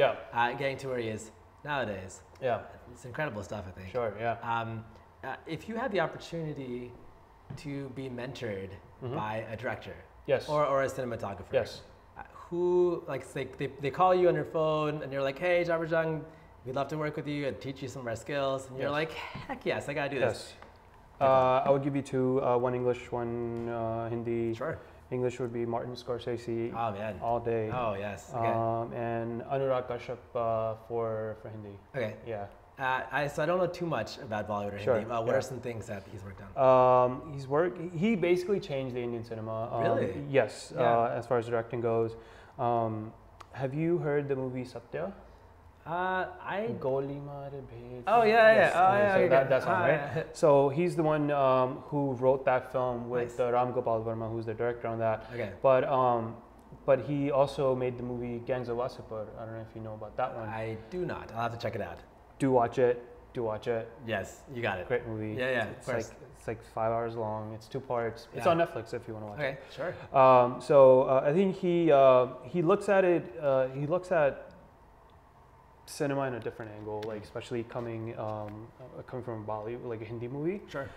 Speaker 2: getting to where he is nowadays. Yeah. It's incredible stuff, I think.
Speaker 3: Sure, yeah.
Speaker 2: If you had the opportunity to be mentored by a director,
Speaker 3: yes,
Speaker 2: or a cinematographer,
Speaker 3: yes,
Speaker 2: who, like, they call you on your phone and you're like, hey, Jabar Jung, we'd love to work with you and teach you some of our skills. And you're like, heck yes, I gotta do this.
Speaker 3: Yes. I would give you 2, one English, one Hindi.
Speaker 2: Sure.
Speaker 3: English would be Martin Scorsese.
Speaker 2: Oh man.
Speaker 3: All day.
Speaker 2: Oh yes. Okay.
Speaker 3: And Anurag Kashyap for Hindi.
Speaker 2: Okay.
Speaker 3: Yeah.
Speaker 2: So I don't know too much about Bollywood or Hindi. What are some things that he's worked on?
Speaker 3: He basically changed the Indian cinema.
Speaker 2: Really?
Speaker 3: Yes. As far as directing goes. Have you heard the movie Satya? Goli Mare Bhed.
Speaker 2: Oh yeah.
Speaker 3: Yes. So
Speaker 2: Okay.
Speaker 3: that's one, right? So he's the one who wrote that film with Ram Gopal Verma, who's the director on that.
Speaker 2: Okay.
Speaker 3: But he also made the movie Gangs of Wasseypur. I don't know if you know about that one.
Speaker 2: I do not. I'll have to check it out.
Speaker 3: Do watch it.
Speaker 2: Yes, you got it.
Speaker 3: Great movie.
Speaker 2: Yeah.
Speaker 3: It's like 5 hours long. It's 2 parts. It's on Netflix if you want to watch it.
Speaker 2: Okay, sure.
Speaker 3: So I think he looks at it. He looks at cinema in a different angle, like especially coming from Bali, like a Hindi movie.
Speaker 2: Sure.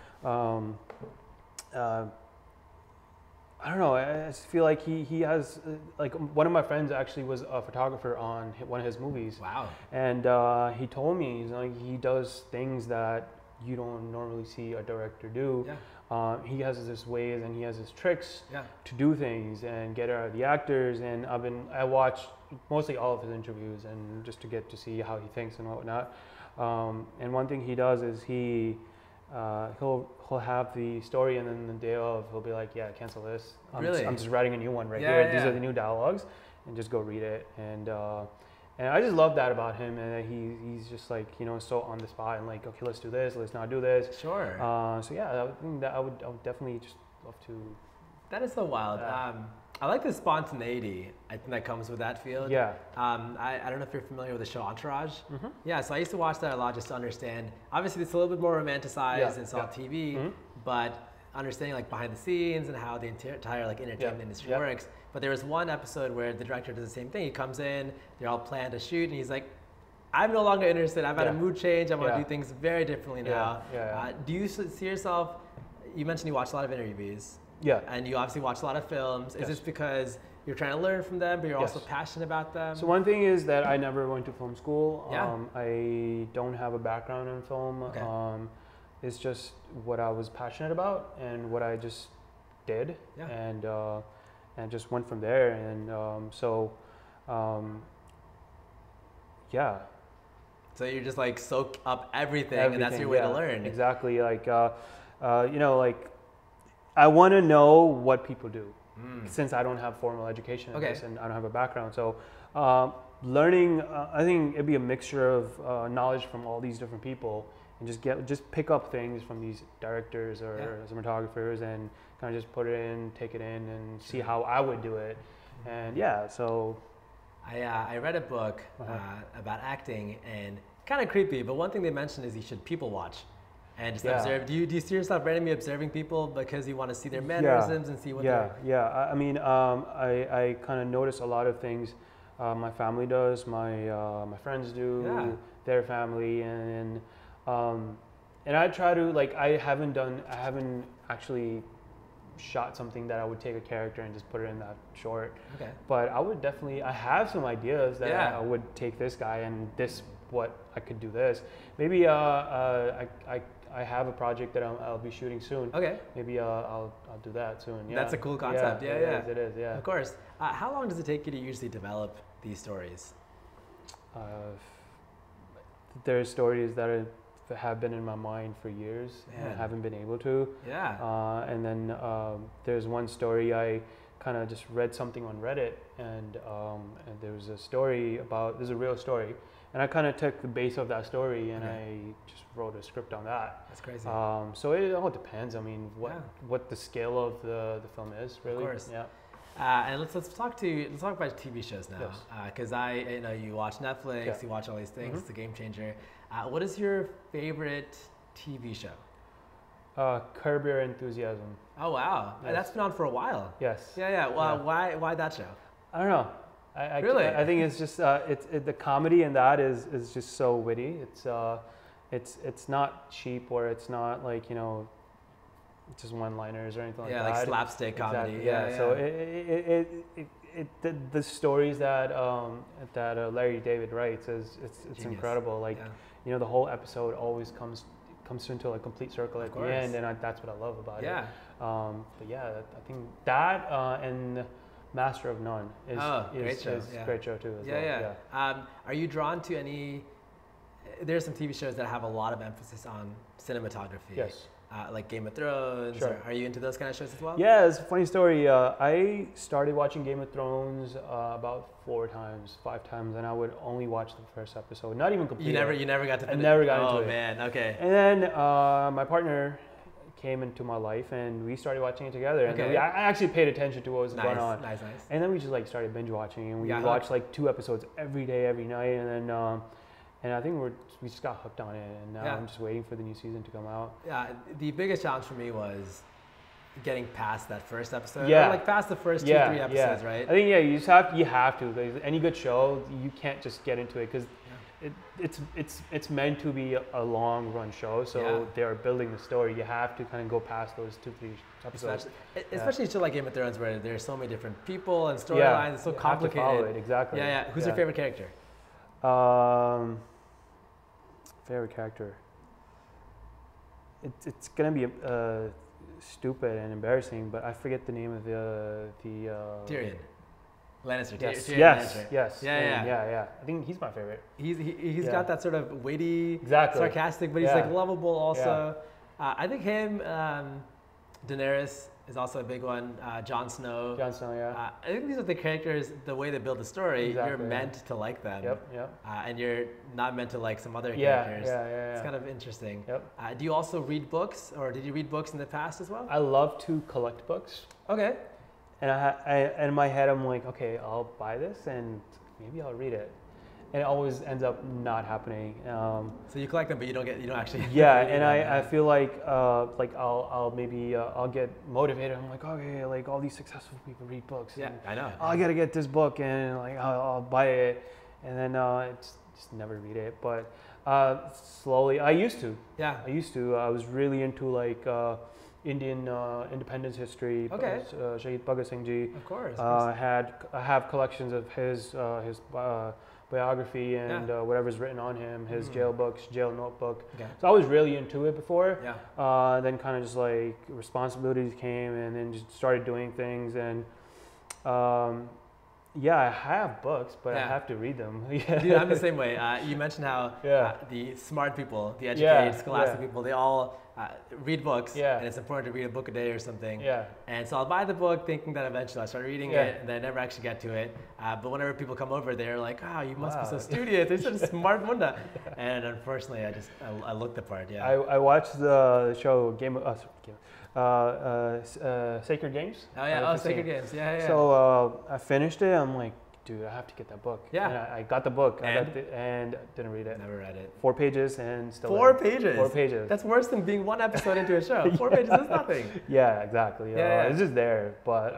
Speaker 3: I don't know. I just feel like he has like one of my friends actually was a photographer on one of his movies.
Speaker 2: Wow.
Speaker 3: And he told me he does things that you don't normally see a director do.
Speaker 2: Yeah.
Speaker 3: He has his ways and he has his tricks
Speaker 2: Yeah.
Speaker 3: to do things and get out of the actors. And I watched mostly all of his interviews and just to get to see how he thinks and whatnot. And one thing he does is he'll have the story and then the day of he'll be like, yeah, cancel this. I'm just writing a new one right here. These are the new dialogues, and just go read it. And I just love that about him, and he's just like so on the spot and like, okay, let's do this, let's not do this.
Speaker 2: Sure.
Speaker 3: So yeah, I think that I would definitely just love to.
Speaker 2: That is so wild. I like the spontaneity I think that comes with that field.
Speaker 3: Yeah.
Speaker 2: I don't know if you're familiar with the show Entourage.
Speaker 3: Mm-hmm.
Speaker 2: Yeah, so I used to watch that a lot just to understand. Obviously, it's a little bit more romanticized and it's all TV, but understanding like behind the scenes and how the entire like entertainment industry works. But there was one episode where the director does the same thing. He comes in, they're all planned to shoot, and he's like, I'm no longer interested. I've had a mood change. I want to do things very differently now. Do you see yourself, you mentioned you watch a lot of interviews.
Speaker 3: Yeah.
Speaker 2: And you obviously watch a lot of films. Is this because you're trying to learn from them, but you're also passionate about them?
Speaker 3: So one thing is that I never went to film school.
Speaker 2: Yeah.
Speaker 3: I don't have a background in film.
Speaker 2: Okay.
Speaker 3: It's just what I was passionate about and what I just did.
Speaker 2: Yeah.
Speaker 3: And just went from there. And so
Speaker 2: you just like soak up everything and that's your way to learn.
Speaker 3: Exactly. Like, like I want to know what people do since I don't have formal education in this and I don't have a background. So learning, I think it'd be a mixture of knowledge from all these different people and just pick up things from these directors or cinematographers and kind of just put it in, take it in and see how I would do it. And so.
Speaker 2: I read a book about acting and kind of creepy, but one thing they mentioned is you should people watch. And just observe. Do you see yourself randomly observing people because you want to see their mannerisms and see what they're...
Speaker 3: Yeah. I mean, I kind of notice a lot of things. My family does. My friends do. Their family, and I try to like. I haven't actually shot something that I would take a character and just put it in that short. Okay. But I would definitely. I have some ideas that I would take this guy and this. What I could do this. Maybe I have a project that I'll be shooting soon. Okay. Maybe I'll do that soon. Yeah.
Speaker 2: That's a cool concept. Yeah.
Speaker 3: It is. Yeah.
Speaker 2: Of course. How long does it take you to usually develop these stories?
Speaker 3: There are stories that have been in my mind for years and I haven't been able to. Yeah. And then there's one story I kind of just read something on Reddit and there was a story about, this is a real story. And I kind of took the base of that story and I just wrote a script on that.
Speaker 2: That's crazy.
Speaker 3: So it all depends. I mean, what the scale of the film is, really.
Speaker 2: Of course.
Speaker 3: Yeah.
Speaker 2: And let's talk about TV shows now. Because you watch Netflix, you watch all these things. It's a game changer. What is your favorite TV show?
Speaker 3: Curb Your Enthusiasm.
Speaker 2: Oh wow, that's been on for a while.
Speaker 3: Yes.
Speaker 2: Yeah. Why that show?
Speaker 3: I don't know.
Speaker 2: Really?
Speaker 3: I think it's just the comedy in that is just so witty. It's not cheap or it's not like just one-liners or anything like that.
Speaker 2: Yeah, like slapstick comedy.
Speaker 3: Exactly. Yeah. So the stories that Larry David writes it's incredible. Like the whole episode always comes into a complete circle at the end, and that's what I love about it. But yeah, I think that and Master of None is
Speaker 2: great show.
Speaker 3: Great show too as well.
Speaker 2: Yeah. Are you drawn to any? There's some TV shows that have a lot of emphasis on cinematography.
Speaker 3: Yes.
Speaker 2: Like Game of Thrones.
Speaker 3: Sure.
Speaker 2: Are you into those kind of shows as well?
Speaker 3: Yeah, it's a funny story. I started watching Game of Thrones about 5 times, and I would only watch the first episode, not even complete.
Speaker 2: You never got to finish?
Speaker 3: I never got into it.
Speaker 2: Oh man, okay.
Speaker 3: And then my partner came into my life, and we started watching it together. And then I actually paid attention to what was going on.
Speaker 2: Nice.
Speaker 3: And then we just like started binge watching, and we
Speaker 2: Yeah.
Speaker 3: watched like 2 episodes every day, every night, and then. And I think we just got hooked on it, and now I'm just waiting for the new season to come out.
Speaker 2: Yeah, the biggest challenge for me was getting past that first episode.
Speaker 3: Yeah,
Speaker 2: or like past the first 2-3 episodes, right?
Speaker 3: I think you have to. Because any good show, you can't just get into it because it's meant to be a long run show. So they are building the story. You have to kind of go past those 2-3 episodes.
Speaker 2: Especially a show like Game of Thrones, where there's so many different people and storylines. It's so complicated.
Speaker 3: Have to follow it, exactly.
Speaker 2: Yeah. Who's your favorite character?
Speaker 3: Favorite character. It's gonna be stupid and embarrassing, but I forget the name of the
Speaker 2: Tyrion. Lannister.
Speaker 3: Yes.
Speaker 2: Tyrion
Speaker 3: Yes.
Speaker 2: Lannister.
Speaker 3: Yes.
Speaker 2: Yeah.
Speaker 3: I think he's my favorite.
Speaker 2: He's got that sort of witty, sarcastic, but he's like lovable also. I think him, Daenerys is also a big one. Jon Snow. I think these are the characters, the way they build the story, you're meant to like them.
Speaker 3: Yep.
Speaker 2: And you're not meant to like some other characters.
Speaker 3: Yeah.
Speaker 2: It's kind of interesting.
Speaker 3: Yep.
Speaker 2: Do you also read books, or did you read books in the past as well?
Speaker 3: I love to collect books.
Speaker 2: Okay.
Speaker 3: And in my head, I'm like, okay, I'll buy this and maybe I'll read it. And it always ends up not happening.
Speaker 2: So you collect them, but you don't actually.
Speaker 3: Yeah, and I feel like I'll get motivated. I'm like, okay, like all these successful people read books.
Speaker 2: Yeah, I know.
Speaker 3: I gotta get this book, and like I'll buy it, and then it's just never read it. But slowly, I used to.
Speaker 2: Yeah.
Speaker 3: I was really into like Indian independence history.
Speaker 2: Okay.
Speaker 3: Shahid Bhagat Singh Ji.
Speaker 2: Of course.
Speaker 3: I have collections of his biography and whatever's written on him, his jail notebook. Okay. So I was really into it before. Yeah. Then kind of just like responsibilities came, and then just started doing things, and I have books, but I have to read them.
Speaker 2: Dude, I'm the same way. You mentioned how the smart people, the educated, scholastic people, they all read books, and it's important to read a book a day or something. Yeah. And so I'll buy the book thinking that eventually I'll start reading it, and then I never actually get to it. But whenever people come over, they're like, "Oh, you must be so studious. You're such a smart munda." And unfortunately, I looked the part. Yeah.
Speaker 3: I watched the show Sacred Games.
Speaker 2: Oh yeah, Sacred Games. Yeah.
Speaker 3: So I finished it. I'm like, dude, I have to get that book. Yeah. And I got the book and didn't read it.
Speaker 2: Never read it.
Speaker 3: 4 pages and still.
Speaker 2: 4 pages.
Speaker 3: 4 pages.
Speaker 2: That's worse than being 1 episode into a show. 4 pages is nothing.
Speaker 3: Yeah, exactly. It's just there, but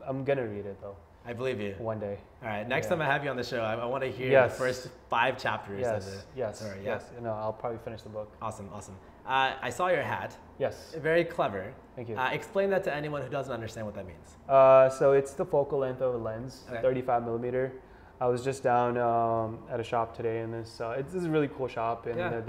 Speaker 3: I'm gonna read it though.
Speaker 2: I believe you.
Speaker 3: One day.
Speaker 2: All right. Next time I have you on the show, I want to hear the first 5 chapters of the.
Speaker 3: Yes. No, I'll probably finish the book.
Speaker 2: Awesome. I saw your hat.
Speaker 3: Yes.
Speaker 2: Very clever.
Speaker 3: Thank you.
Speaker 2: Explain that to anyone who doesn't understand what that means.
Speaker 3: So it's the focal length of a lens, 35 millimeter. I was just down at a shop today, and this is a really cool shop, and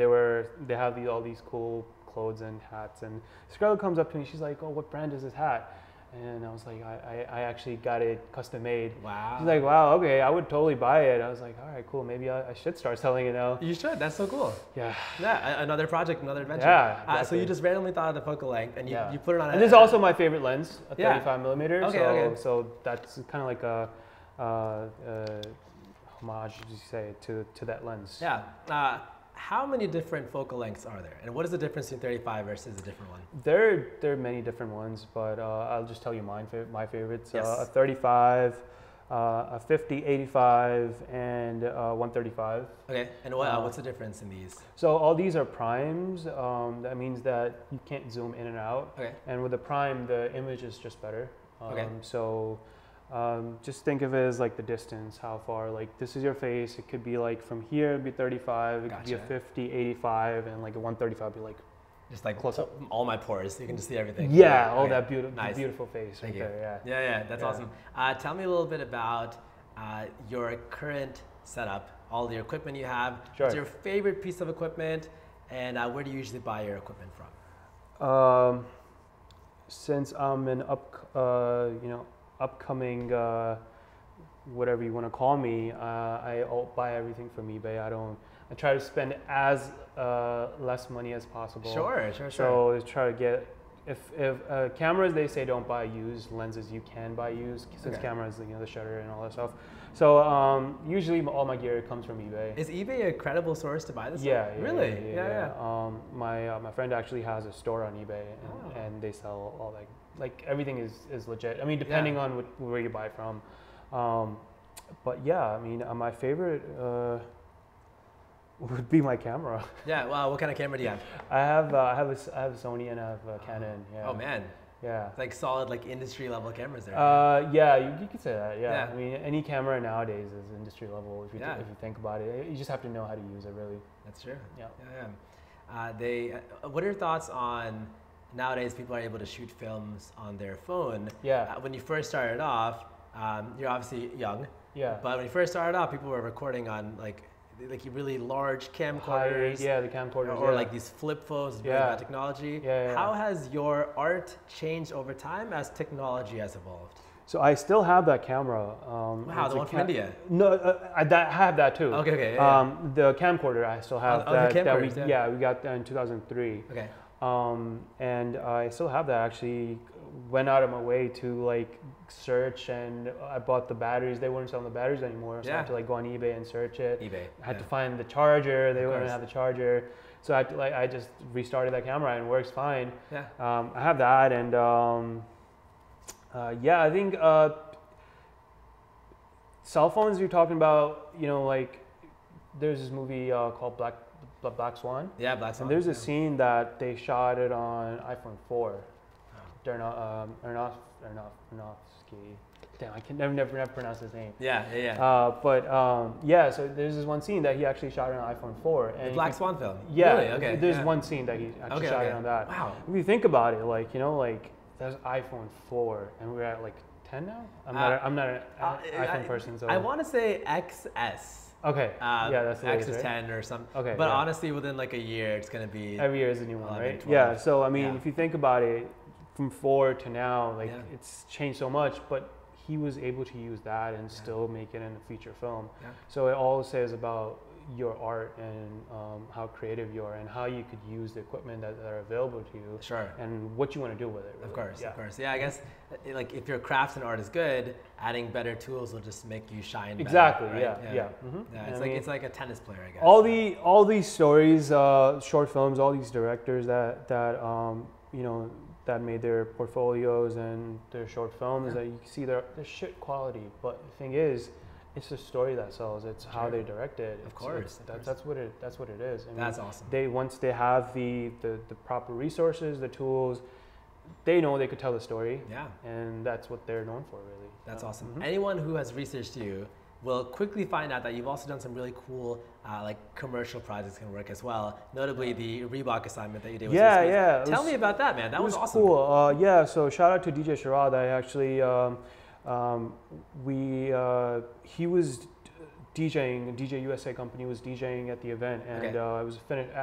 Speaker 3: they have all these cool clothes and hats. And this girl comes up to me, she's like, "Oh, what brand is this hat?" And I was like, I actually got it custom made.
Speaker 2: Wow.
Speaker 3: She's like, "Wow, okay, I would totally buy it." I was like, "All right, cool. Maybe I should start selling it now."
Speaker 2: You should. That's so cool.
Speaker 3: Yeah.
Speaker 2: Yeah. Another project, another adventure.
Speaker 3: Yeah. Exactly.
Speaker 2: So you just randomly thought of the focal length, and you put it on.
Speaker 3: And this is also my favorite lens, a 35 millimeter.
Speaker 2: Okay.
Speaker 3: So that's kind of like a homage, you say, to that lens.
Speaker 2: Yeah. How many different focal lengths are there, and what is the difference between 35 versus a different one?
Speaker 3: There are many different ones, but I'll just tell you my favorites.
Speaker 2: Yes.
Speaker 3: A 35, a 50, 85, and 135.
Speaker 2: Okay, and what's the difference in these?
Speaker 3: So all these are primes. That means that you can't zoom in and out.
Speaker 2: Okay.
Speaker 3: And with the prime, the image is just better.
Speaker 2: Okay.
Speaker 3: So just think of it as like the distance, how far, like this is your face. It could be like from here, it'd be 35. It could be a 50, 85, and like a 135 would be like
Speaker 2: just like
Speaker 3: close up.
Speaker 2: All my pores. You can just see everything.
Speaker 3: Yeah, all that beautiful face.
Speaker 2: Thank
Speaker 3: right
Speaker 2: you.
Speaker 3: there.
Speaker 2: Yeah, that's awesome. Tell me a little bit about your current setup, all the equipment you have.
Speaker 3: Sure.
Speaker 2: What's your favorite piece of equipment, and where do you usually buy your equipment from?
Speaker 3: since I'm an upcoming whatever you want to call me, I'll buy everything from eBay. I try to spend as less money as possible.
Speaker 2: Sure.
Speaker 3: So I try to get, if cameras, they say don't buy used. Lenses you can buy used, since cameras, the shutter and all that stuff. So usually all my gear comes from eBay.
Speaker 2: Is eBay a credible source to buy this stuff?
Speaker 3: Yeah.
Speaker 2: Really?
Speaker 3: Yeah. My friend actually has a store on eBay, and they sell all that. Like everything is legit. I mean, depending on where you buy from. But yeah, I mean, my favorite would be my camera.
Speaker 2: Yeah. Wow. What kind of camera do you have?
Speaker 3: I have a Sony and I have a Canon. Yeah.
Speaker 2: Oh man.
Speaker 3: Yeah.
Speaker 2: It's like solid, like industry level cameras there.
Speaker 3: Yeah, you could say that. Yeah. I mean, any camera nowadays is industry level if you think about it. You just have to know how to use it, really.
Speaker 2: That's true.
Speaker 3: Yeah.
Speaker 2: What are your thoughts on nowadays? People are able to shoot films on their phone.
Speaker 3: Yeah.
Speaker 2: When you first started off, you're obviously young.
Speaker 3: Yeah.
Speaker 2: But when you first started off, people were recording on like really large camcorders.
Speaker 3: The camcorders.
Speaker 2: Or like these flip phones, really bad technology.
Speaker 3: Yeah.
Speaker 2: How has your art changed over time as technology has evolved?
Speaker 3: So I still have that camera.
Speaker 2: Wow, the one from India.
Speaker 3: No, I have that too.
Speaker 2: Okay.
Speaker 3: The camcorder I still have. We got that in 2003.
Speaker 2: Okay.
Speaker 3: And I still have that. Actually, went out of my way to like search, and I bought the batteries. They weren't selling the batteries anymore, so I had to like go on eBay and search it. I had to find the charger. They wouldn't have the charger, so I just restarted that camera and it works fine.
Speaker 2: Yeah.
Speaker 3: I have that, and I think cell phones. You're talking about, like there's this movie called Black Swan.
Speaker 2: Yeah, Black Swan.
Speaker 3: And there's a scene that they shot it on iPhone 4. Aronofsky. Damn, I can never pronounce his name.
Speaker 2: Yeah.
Speaker 3: So there's this one scene that he actually shot it on iPhone 4. And
Speaker 2: the Black Swan film?
Speaker 3: Yeah.
Speaker 2: Really? Okay.
Speaker 3: There's one scene that he actually shot it on that.
Speaker 2: Wow.
Speaker 3: If you think about it, that's iPhone 4, and we're at like 10 now? I'm not an iPhone person, so.
Speaker 2: I want to say XS.
Speaker 3: Okay. That's the
Speaker 2: X
Speaker 3: latest,
Speaker 2: is
Speaker 3: right?
Speaker 2: 10 or something.
Speaker 3: Okay.
Speaker 2: But honestly, within like a year, it's going to be.
Speaker 3: Every year is a new one, right?
Speaker 2: 12.
Speaker 3: Yeah. So I mean, if you think about it, from 4 to now, it's changed so much, but he was able to use that and still make it in a feature film.
Speaker 2: Yeah.
Speaker 3: So it all says about your art and how creative you are and how you could use the equipment that are available to you.
Speaker 2: Sure.
Speaker 3: And what you want to do with it. Really.
Speaker 2: Of course. Yeah, I guess like if your craft and art is good, adding better tools will just make you shine better.
Speaker 3: Exactly.
Speaker 2: Right?
Speaker 3: Yeah.
Speaker 2: It's like a tennis player, I guess.
Speaker 3: All these stories, short films, all these directors that that made their portfolios and their short films, that you can see they're shit quality. But the thing is, it's the story that sells. It's how they direct it.
Speaker 2: Of course.
Speaker 3: That's what it is. I mean,
Speaker 2: that's awesome.
Speaker 3: Once they have the proper resources, the tools, they know they could tell the story.
Speaker 2: Yeah.
Speaker 3: And that's what they're known for, really.
Speaker 2: That's awesome. Anyone who has researched you will quickly find out that you've also done some really cool commercial projects can work as well. Notably the Reebok assignment that you did with Swizz.
Speaker 3: Yeah.
Speaker 2: Tell me about that, man. That was awesome.
Speaker 3: Cool. So shout out to DJ Sharad. I actually he was DJing. DJ USA company was DJing at the event, and it was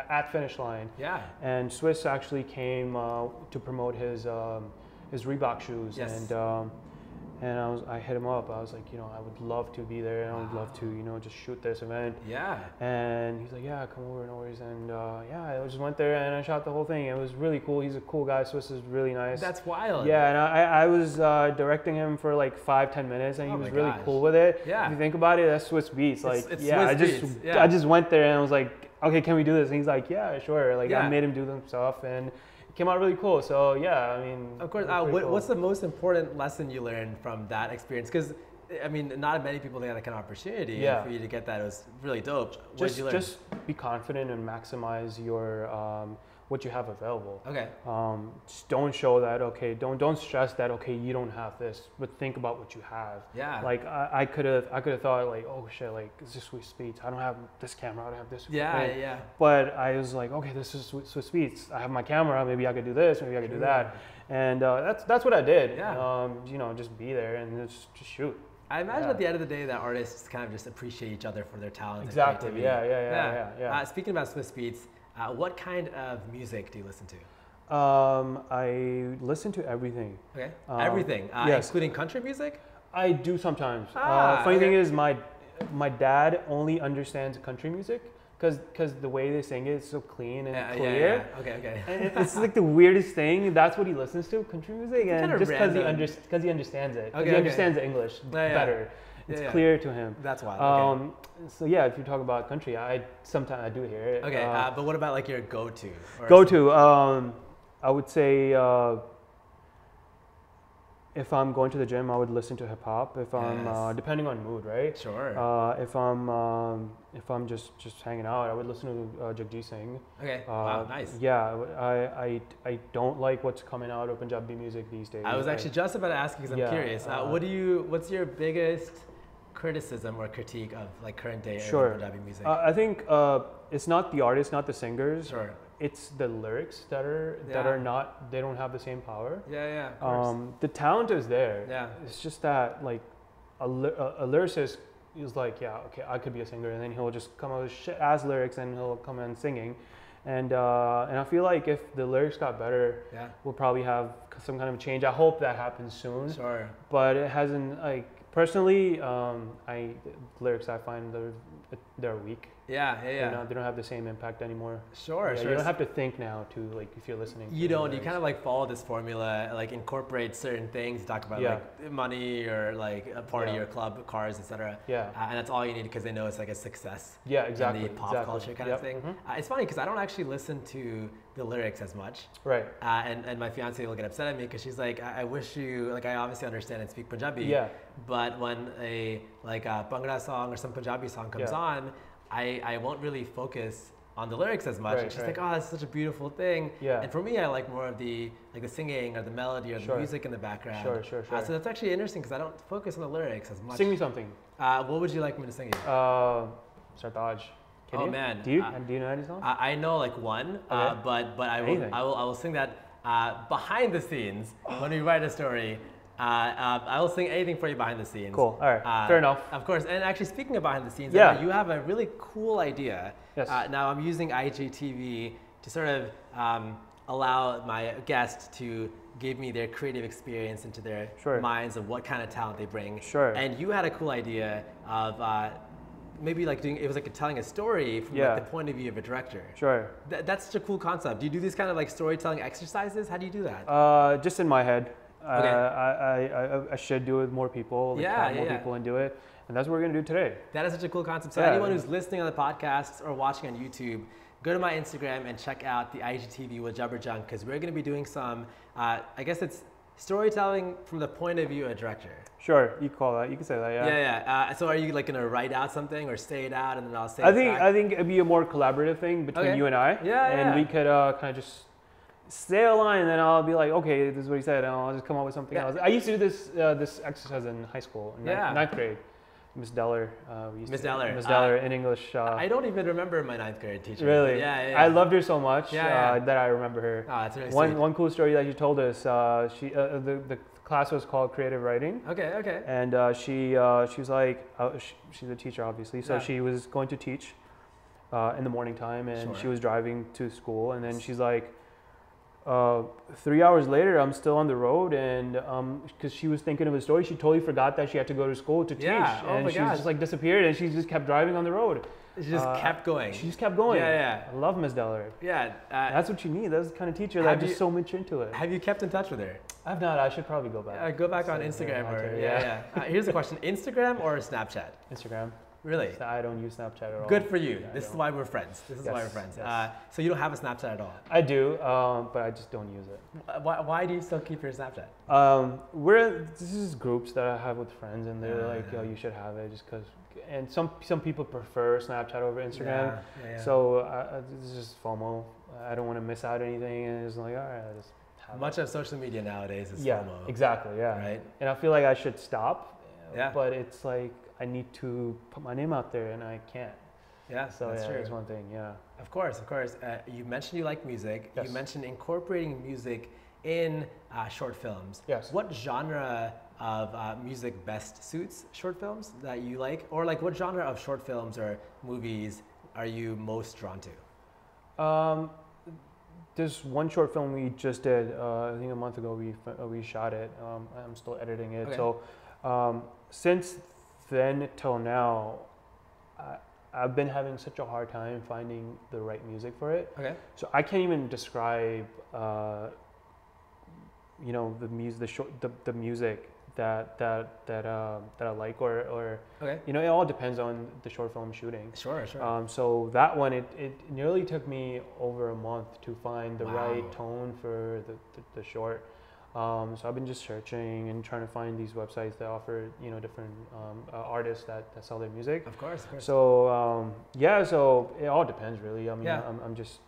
Speaker 3: at Finish Line.
Speaker 2: Yeah.
Speaker 3: And Swizz actually came to promote his Reebok shoes.
Speaker 2: Yes.
Speaker 3: And I hit him up. I was like, I would love to be there, and I would love to, just shoot this event.
Speaker 2: Yeah.
Speaker 3: And he's like, yeah, come over, no worries. And I just went there and I shot the whole thing. It was really cool. He's a cool guy. Swizz is really nice.
Speaker 2: That's wild.
Speaker 3: Yeah, and I was directing him for like 5-10 minutes, and he was really cool with it.
Speaker 2: Yeah.
Speaker 3: If you think about it, that's Swizz Beatz.
Speaker 2: I
Speaker 3: just went there and I was like, okay, can we do this? And he's like, yeah, sure. I made him do some stuff, and it came out really cool. So yeah, I mean.
Speaker 2: Of course. What's the most important lesson you learned from that experience? Because I mean, not many people get that kind of opportunity.
Speaker 3: Yeah.
Speaker 2: And for you to get that, it was really dope. What did you learn?
Speaker 3: Just be confident and maximize your what you have available.
Speaker 2: Okay.
Speaker 3: Just don't show that. Okay. Don't stress that. Okay, you don't have this, but think about what you have.
Speaker 2: Yeah.
Speaker 3: Like I could have thought like, oh shit, like it's just Swizz Beatz. I don't have this camera. I don't have this. Equipment.
Speaker 2: Yeah.
Speaker 3: But I was like, okay, this is Swizz Beatz. I have my camera. Maybe I could do this. Maybe I could do that. And that's what I did.
Speaker 2: Yeah.
Speaker 3: Just be there and just shoot.
Speaker 2: I imagine at the end of the day that artists kind of just appreciate each other for their talent.
Speaker 3: Exactly.
Speaker 2: And
Speaker 3: Yeah.
Speaker 2: Speaking about Swizz Beatz, what kind of music do you listen to?
Speaker 3: I listen to everything.
Speaker 2: Okay. Everything,
Speaker 3: yes.
Speaker 2: including country music?
Speaker 3: I do sometimes.
Speaker 2: okay.
Speaker 3: Funny thing is, my dad only understands country music because the way they sing it is so clean and clear.
Speaker 2: Yeah. Okay.
Speaker 3: And it's like the weirdest thing. That's what he listens to, country music, and just because he understands it.
Speaker 2: Okay,
Speaker 3: he understands the English better. It's clear to him.
Speaker 2: That's wild.
Speaker 3: So yeah, if you talk about country, sometimes I do hear it.
Speaker 2: Okay, but what about like your go-to?
Speaker 3: I would say if I'm going to the gym, I would listen to hip hop. If I'm depending on mood, right?
Speaker 2: Sure.
Speaker 3: If I'm just hanging out, I would listen to Jagjit Singh.
Speaker 2: Okay. Wow, nice.
Speaker 3: Yeah, I don't like what's coming out of Punjabi music these days.
Speaker 2: I was actually just about to ask you because I'm curious. What's your biggest criticism or critique of like current day Punjabi music?
Speaker 3: I think it's not the artists, not the singers.
Speaker 2: Sure.
Speaker 3: It's the lyrics that are not. They don't have the same power.
Speaker 2: Yeah. Of course.
Speaker 3: The talent is there.
Speaker 2: Yeah.
Speaker 3: It's just that like a lyricist is like, yeah, okay, I could be a singer, and then he'll just come up with shit-ass lyrics and he'll come in singing. And I feel like if the lyrics got better, we'll probably have some kind of change. I hope that happens soon.
Speaker 2: Sure.
Speaker 3: But it hasn't. Like personally, lyrics I find they're weak.
Speaker 2: Yeah.
Speaker 3: They don't have the same impact anymore.
Speaker 2: Sure.
Speaker 3: You don't have to think now to like if you're listening.
Speaker 2: You don't. You kind of like follow this formula, like incorporate certain things. Talk about like money or like a party or club, cars, etc.
Speaker 3: Yeah.
Speaker 2: And that's all you need because they know it's like a success.
Speaker 3: Yeah, exactly.
Speaker 2: In the pop culture kind of thing.
Speaker 3: Mm-hmm.
Speaker 2: It's funny because I don't actually listen to the lyrics as much.
Speaker 3: Right.
Speaker 2: And my fiance will get upset at me because she's like, I wish you like I obviously understand and speak Punjabi.
Speaker 3: Yeah.
Speaker 2: But when a Bhangra song or some Punjabi song comes on, I won't really focus on the lyrics as much. And she's like, oh, that's such a beautiful thing.
Speaker 3: Yeah.
Speaker 2: And for me, I like more of the singing or the melody or the music in the background.
Speaker 3: Sure.
Speaker 2: So that's actually interesting because I don't focus on the lyrics as much.
Speaker 3: Sing me something.
Speaker 2: What would you like me to sing you?
Speaker 3: Sartaj. Can
Speaker 2: oh
Speaker 3: you?
Speaker 2: man.
Speaker 3: Do you know any songs?
Speaker 2: I know like one, but I will sing that behind the scenes when we write a story. I will sing anything for you behind the scenes.
Speaker 3: Cool. All right. Fair enough.
Speaker 2: Of course. And actually, speaking of behind the scenes, I know you have a really cool idea.
Speaker 3: Yes.
Speaker 2: Now I'm using IGTV to sort of allow my guests to give me their creative experience into their minds of what kind of talent they bring.
Speaker 3: Sure.
Speaker 2: And you had a cool idea of maybe like telling a story from like the point of view of a director.
Speaker 3: Sure.
Speaker 2: That's such a cool concept. Do you do these kind of like storytelling exercises? How do you do that?
Speaker 3: Just in my head.
Speaker 2: Okay.
Speaker 3: I should do it with more people, more people and do it. And that's what we're going to do today.
Speaker 2: That is such a cool concept. So anyone who's listening on the podcast or watching on YouTube, go to my Instagram and check out the IGTV with Jabar Jung because we're going to be doing some, I guess it's storytelling from the point of view of a director.
Speaker 3: Sure, you call that. You can say that,
Speaker 2: Yeah. So are you like going to write out something or say it out and then I'll say
Speaker 3: it back? I think it'd be a more collaborative thing between you and I. And we could kind of just say a line and then I'll be like, okay, this is what he said, and I'll just come up with something else. I used to do this exercise in high school, in ninth grade. Miss Deller. Miss Deller in English.
Speaker 2: I don't even remember my ninth grade teacher.
Speaker 3: Really?
Speaker 2: Yeah.
Speaker 3: I loved her so much that I remember her.
Speaker 2: Oh, that's really sweet.
Speaker 3: One cool story that she told us, the class was called Creative Writing.
Speaker 2: Okay.
Speaker 3: And she was like, she's a teacher obviously, so she was going to teach in the morning time and she was driving to school and then she's like, 3 hours later, I'm still on the road, and because she was thinking of a story, she totally forgot that she had to go to school to teach, and she just like disappeared, and she just kept driving on the road.
Speaker 2: She just kept going.
Speaker 3: She just kept going.
Speaker 2: Yeah.
Speaker 3: I love Miss Deller.
Speaker 2: Yeah.
Speaker 3: That's what you need. That's the kind of teacher that's just so much into it.
Speaker 2: Have you kept in touch with her?
Speaker 3: I've not. I should probably go back.
Speaker 2: Go back on Instagram Here's a question: Instagram or Snapchat?
Speaker 3: Instagram.
Speaker 2: Really?
Speaker 3: I don't use Snapchat at all.
Speaker 2: Good for you. This is why we're friends. Yes. So you don't have a Snapchat at all?
Speaker 3: I do, but I just don't use it.
Speaker 2: Why do you still keep your Snapchat?
Speaker 3: This is groups that I have with friends, and they're like, "Oh, you should have it," just because. And some people prefer Snapchat over Instagram. So this is just FOMO. I don't want to miss out anything, and it's like, all right, I just have
Speaker 2: much of social media nowadays is FOMO.
Speaker 3: Exactly. Yeah.
Speaker 2: Right.
Speaker 3: And I feel like I should stop.
Speaker 2: Yeah.
Speaker 3: But it's like I need to put my name out there, and I can't.
Speaker 2: Yeah, so that's true.
Speaker 3: That's one thing. Yeah.
Speaker 2: Of course. You mentioned you like music.
Speaker 3: Yes.
Speaker 2: You mentioned incorporating music in short films.
Speaker 3: Yes.
Speaker 2: What genre of music best suits short films that you like, or like what genre of short films or movies are you most drawn to?
Speaker 3: There's one short film we just did. I think a month ago we shot it. I'm still editing it.
Speaker 2: Okay.
Speaker 3: So since then till now, I've been having such a hard time finding the right music for it.
Speaker 2: Okay.
Speaker 3: So I can't even describe, the music that I like, or
Speaker 2: Okay.
Speaker 3: it all depends on the short film shooting.
Speaker 2: Sure, sure.
Speaker 3: So that one, it nearly took me over a month to find the
Speaker 2: Wow.
Speaker 3: right tone for the short. So I've been just searching and trying to find these websites that offer different artists that sell their music.
Speaker 2: Of course, of course.
Speaker 3: So so it all depends really. I mean,
Speaker 2: Yeah.
Speaker 3: I'm just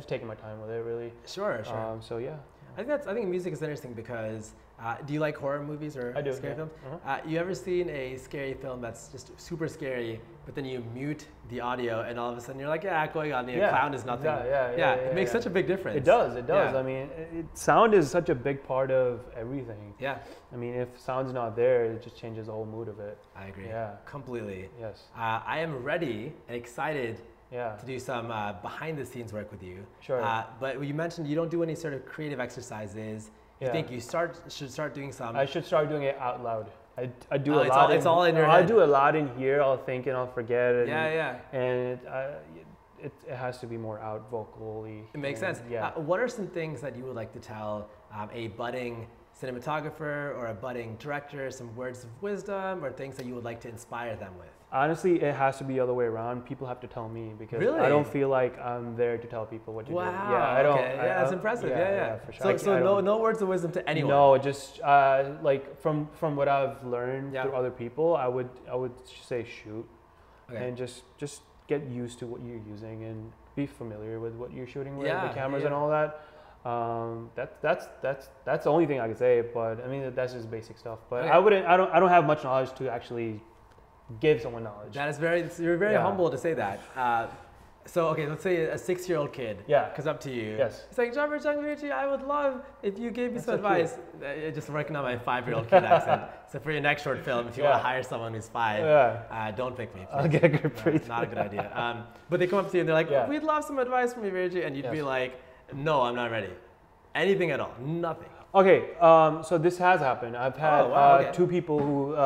Speaker 3: taking my time with it really.
Speaker 2: Sure, sure.
Speaker 3: So yeah.
Speaker 2: I think music is interesting because do you like horror movies or
Speaker 3: I do,
Speaker 2: scary
Speaker 3: yeah.
Speaker 2: films?
Speaker 3: Uh-huh.
Speaker 2: You ever seen a scary film that's just super scary, but then you mute the audio and all of a sudden you're like, yeah, going on, the clown is nothing.
Speaker 3: Yeah,
Speaker 2: it makes such a big difference.
Speaker 3: It does.
Speaker 2: Yeah.
Speaker 3: I mean, sound is such a big part of everything.
Speaker 2: Yeah,
Speaker 3: I mean, if sound's not there, it just changes the whole mood of it.
Speaker 2: I agree.
Speaker 3: Yeah.
Speaker 2: Completely.
Speaker 3: Yes.
Speaker 2: I am ready and excited
Speaker 3: Yeah.
Speaker 2: to do some behind the scenes work with you.
Speaker 3: Sure.
Speaker 2: But you mentioned you don't do any sort of creative exercises. You
Speaker 3: Yeah.
Speaker 2: think you should start doing some.
Speaker 3: I should start doing it out loud. I do
Speaker 2: Oh,
Speaker 3: a
Speaker 2: it's
Speaker 3: lot.
Speaker 2: it's all in your
Speaker 3: I
Speaker 2: head.
Speaker 3: do a lot in here. I'll think and I'll forget. And,
Speaker 2: Yeah.
Speaker 3: And it has to be more out vocally.
Speaker 2: It makes sense.
Speaker 3: Yeah.
Speaker 2: What are some things that you would like to tell a budding cinematographer or a budding director, some words of wisdom or things that you would like to inspire them with?
Speaker 3: Honestly, it has to be the other way around. People have to tell me because
Speaker 2: Really?
Speaker 3: I don't feel like I'm there to tell people what to do.
Speaker 2: Wow.
Speaker 3: Yeah, I don't.
Speaker 2: Okay. Yeah, that's impressive. Yeah.
Speaker 3: For sure.
Speaker 2: So no words of wisdom to anyone.
Speaker 3: No, just like from what I've learned
Speaker 2: Yeah.
Speaker 3: through other people, I would say shoot,
Speaker 2: Okay.
Speaker 3: and just get used to what you're using and be familiar with what you're shooting with,
Speaker 2: Yeah,
Speaker 3: the cameras
Speaker 2: yeah.
Speaker 3: and all that. That's the only thing I could say. But I mean, that's just basic stuff. But
Speaker 2: Okay.
Speaker 3: I don't have much knowledge to actually give someone knowledge.
Speaker 2: That is you're very
Speaker 3: Yeah.
Speaker 2: humble to say that. So okay, let's say a 6-year-old kid
Speaker 3: Yeah.
Speaker 2: comes up to you.
Speaker 3: Yes.
Speaker 2: It's like, Jabar Jung, I would love if you gave me
Speaker 3: That's
Speaker 2: some
Speaker 3: so cute.
Speaker 2: advice. Just working on my 5-year-old kid accent. So for your next short film, if you want
Speaker 3: Yeah.
Speaker 2: to hire someone who's 5, don't pick me.
Speaker 3: I'll get a Gurpreet.
Speaker 2: Not a good idea. But they come up to you and they're like,
Speaker 3: Yeah.
Speaker 2: we'd love some advice from you, Virji. And you'd be
Speaker 3: Yes.
Speaker 2: like, no, I'm not ready. Anything at all. Nothing.
Speaker 3: Okay, so this has happened. I've had
Speaker 2: okay.
Speaker 3: 2 people who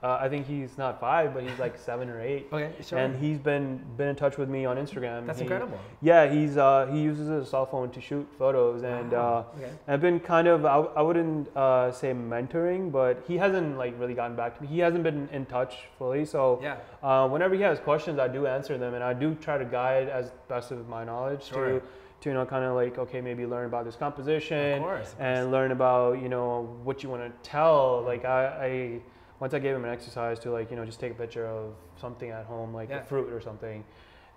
Speaker 3: I think he's not 5, but he's like 7 or 8.
Speaker 2: Okay, sure.
Speaker 3: And he's been in touch with me on Instagram.
Speaker 2: That's incredible.
Speaker 3: Yeah, he uses his cell phone to shoot photos, and
Speaker 2: Okay.
Speaker 3: I've been kind of I wouldn't say mentoring, but he hasn't like really gotten back to me. He hasn't been in touch fully. So
Speaker 2: Yeah.
Speaker 3: whenever he has questions, I do answer them, and I do try to guide as best of my knowledge
Speaker 2: Sure.
Speaker 3: to kind of like, okay, maybe learn about this composition,
Speaker 2: Of course.
Speaker 3: and learn about what you want to tell. Like I once I gave him an exercise to like just take a picture of something at home, like a fruit or something.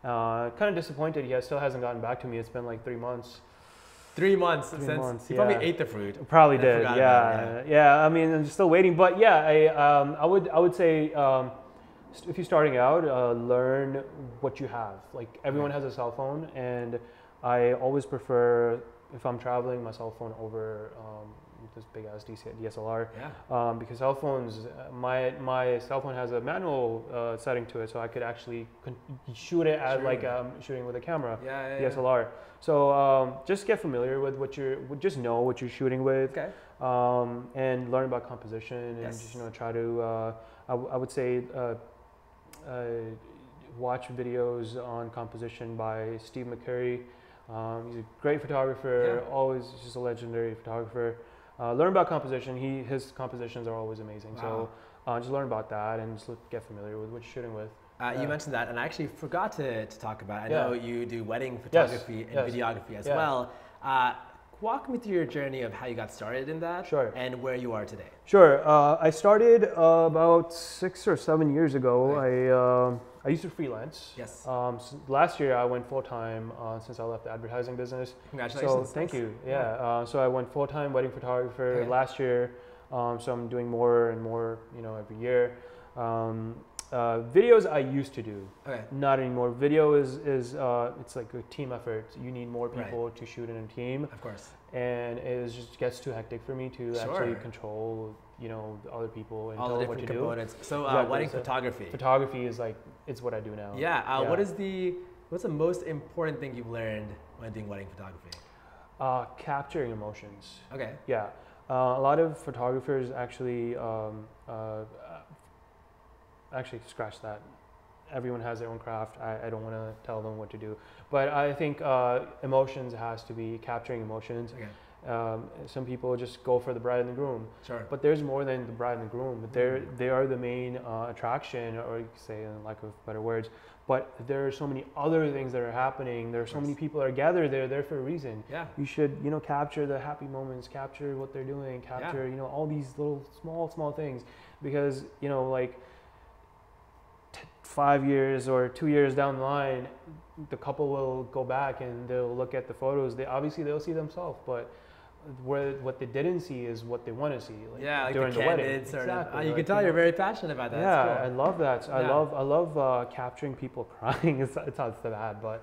Speaker 3: Kind of disappointed he still hasn't gotten back to me. It's been like 3 months.
Speaker 2: 3 months since
Speaker 3: months,
Speaker 2: he
Speaker 3: yeah.
Speaker 2: probably ate the fruit.
Speaker 3: Probably
Speaker 2: and
Speaker 3: did,
Speaker 2: forgot about it,
Speaker 3: yeah. I mean, I'm still waiting, but yeah, I would say if you're starting out, learn what you have. Like everyone has a cell phone, and I always prefer, if I'm traveling, my cell phone over this big ass DSLR.
Speaker 2: Yeah.
Speaker 3: Because cell phones, my cell phone has a manual setting to it, so I could actually shoot it as like shooting with a camera, DSLR. So just get familiar with just know what you're shooting with,
Speaker 2: Okay.
Speaker 3: and learn about composition, and just try to. I would say watch videos on composition by Steve McCurry. He's a great photographer, always just a legendary photographer. Learn about composition. His compositions are always amazing.
Speaker 2: Wow.
Speaker 3: So just learn about that and just get familiar with what you're shooting with.
Speaker 2: You mentioned that, and I actually forgot to talk about it. I know you do wedding
Speaker 3: Yes.
Speaker 2: photography and videography as well. Walk me through your journey of how you got started in that and where you are today.
Speaker 3: Sure. I started about 6 or 7 years ago. I used to freelance.
Speaker 2: Yes.
Speaker 3: Last year I went full-time since I left the advertising business.
Speaker 2: Congratulations.
Speaker 3: So thank you. Yeah. So I went full-time wedding photographer last year. So I'm doing more and more, every year. Videos I used to do, not anymore. Video is it's like a team effort. You need more people to shoot in a team.
Speaker 2: Of course.
Speaker 3: And it just gets too hectic for me to actually control, the other people and
Speaker 2: all
Speaker 3: tell
Speaker 2: the
Speaker 3: them what
Speaker 2: different
Speaker 3: to
Speaker 2: components.
Speaker 3: do.
Speaker 2: So
Speaker 3: Exactly.
Speaker 2: wedding photography.
Speaker 3: Photography is like, it's what I do now.
Speaker 2: Yeah. What is the What's the most important thing you've learned when doing wedding photography?
Speaker 3: Capturing emotions.
Speaker 2: Okay.
Speaker 3: Yeah. A lot of photographers actually scratch that. Everyone has their own craft. I don't want to tell them what to do, but I think emotions has to be capturing emotions.
Speaker 2: Okay.
Speaker 3: Some people just go for the bride and the groom.
Speaker 2: Sure.
Speaker 3: But there's more than the bride and the groom. But they are the main attraction, or you could say, in lack of better words. But there are so many other things that are happening. There are so many people that are gathered there for a reason.
Speaker 2: Yeah.
Speaker 3: You should, capture the happy moments, capture what they're doing, capture, all these little small things, because 5 years or 2 years down the line, the couple will go back and they'll look at the photos. They'll see themselves, but what they didn't see is what they want to see.
Speaker 2: Like
Speaker 3: during
Speaker 2: the
Speaker 3: wedding.
Speaker 2: candid sort
Speaker 3: Exactly.
Speaker 2: of. You can tell you're very passionate about that.
Speaker 3: Yeah,
Speaker 2: That's cool.
Speaker 3: I love that. I love capturing people crying. It sounds so bad, but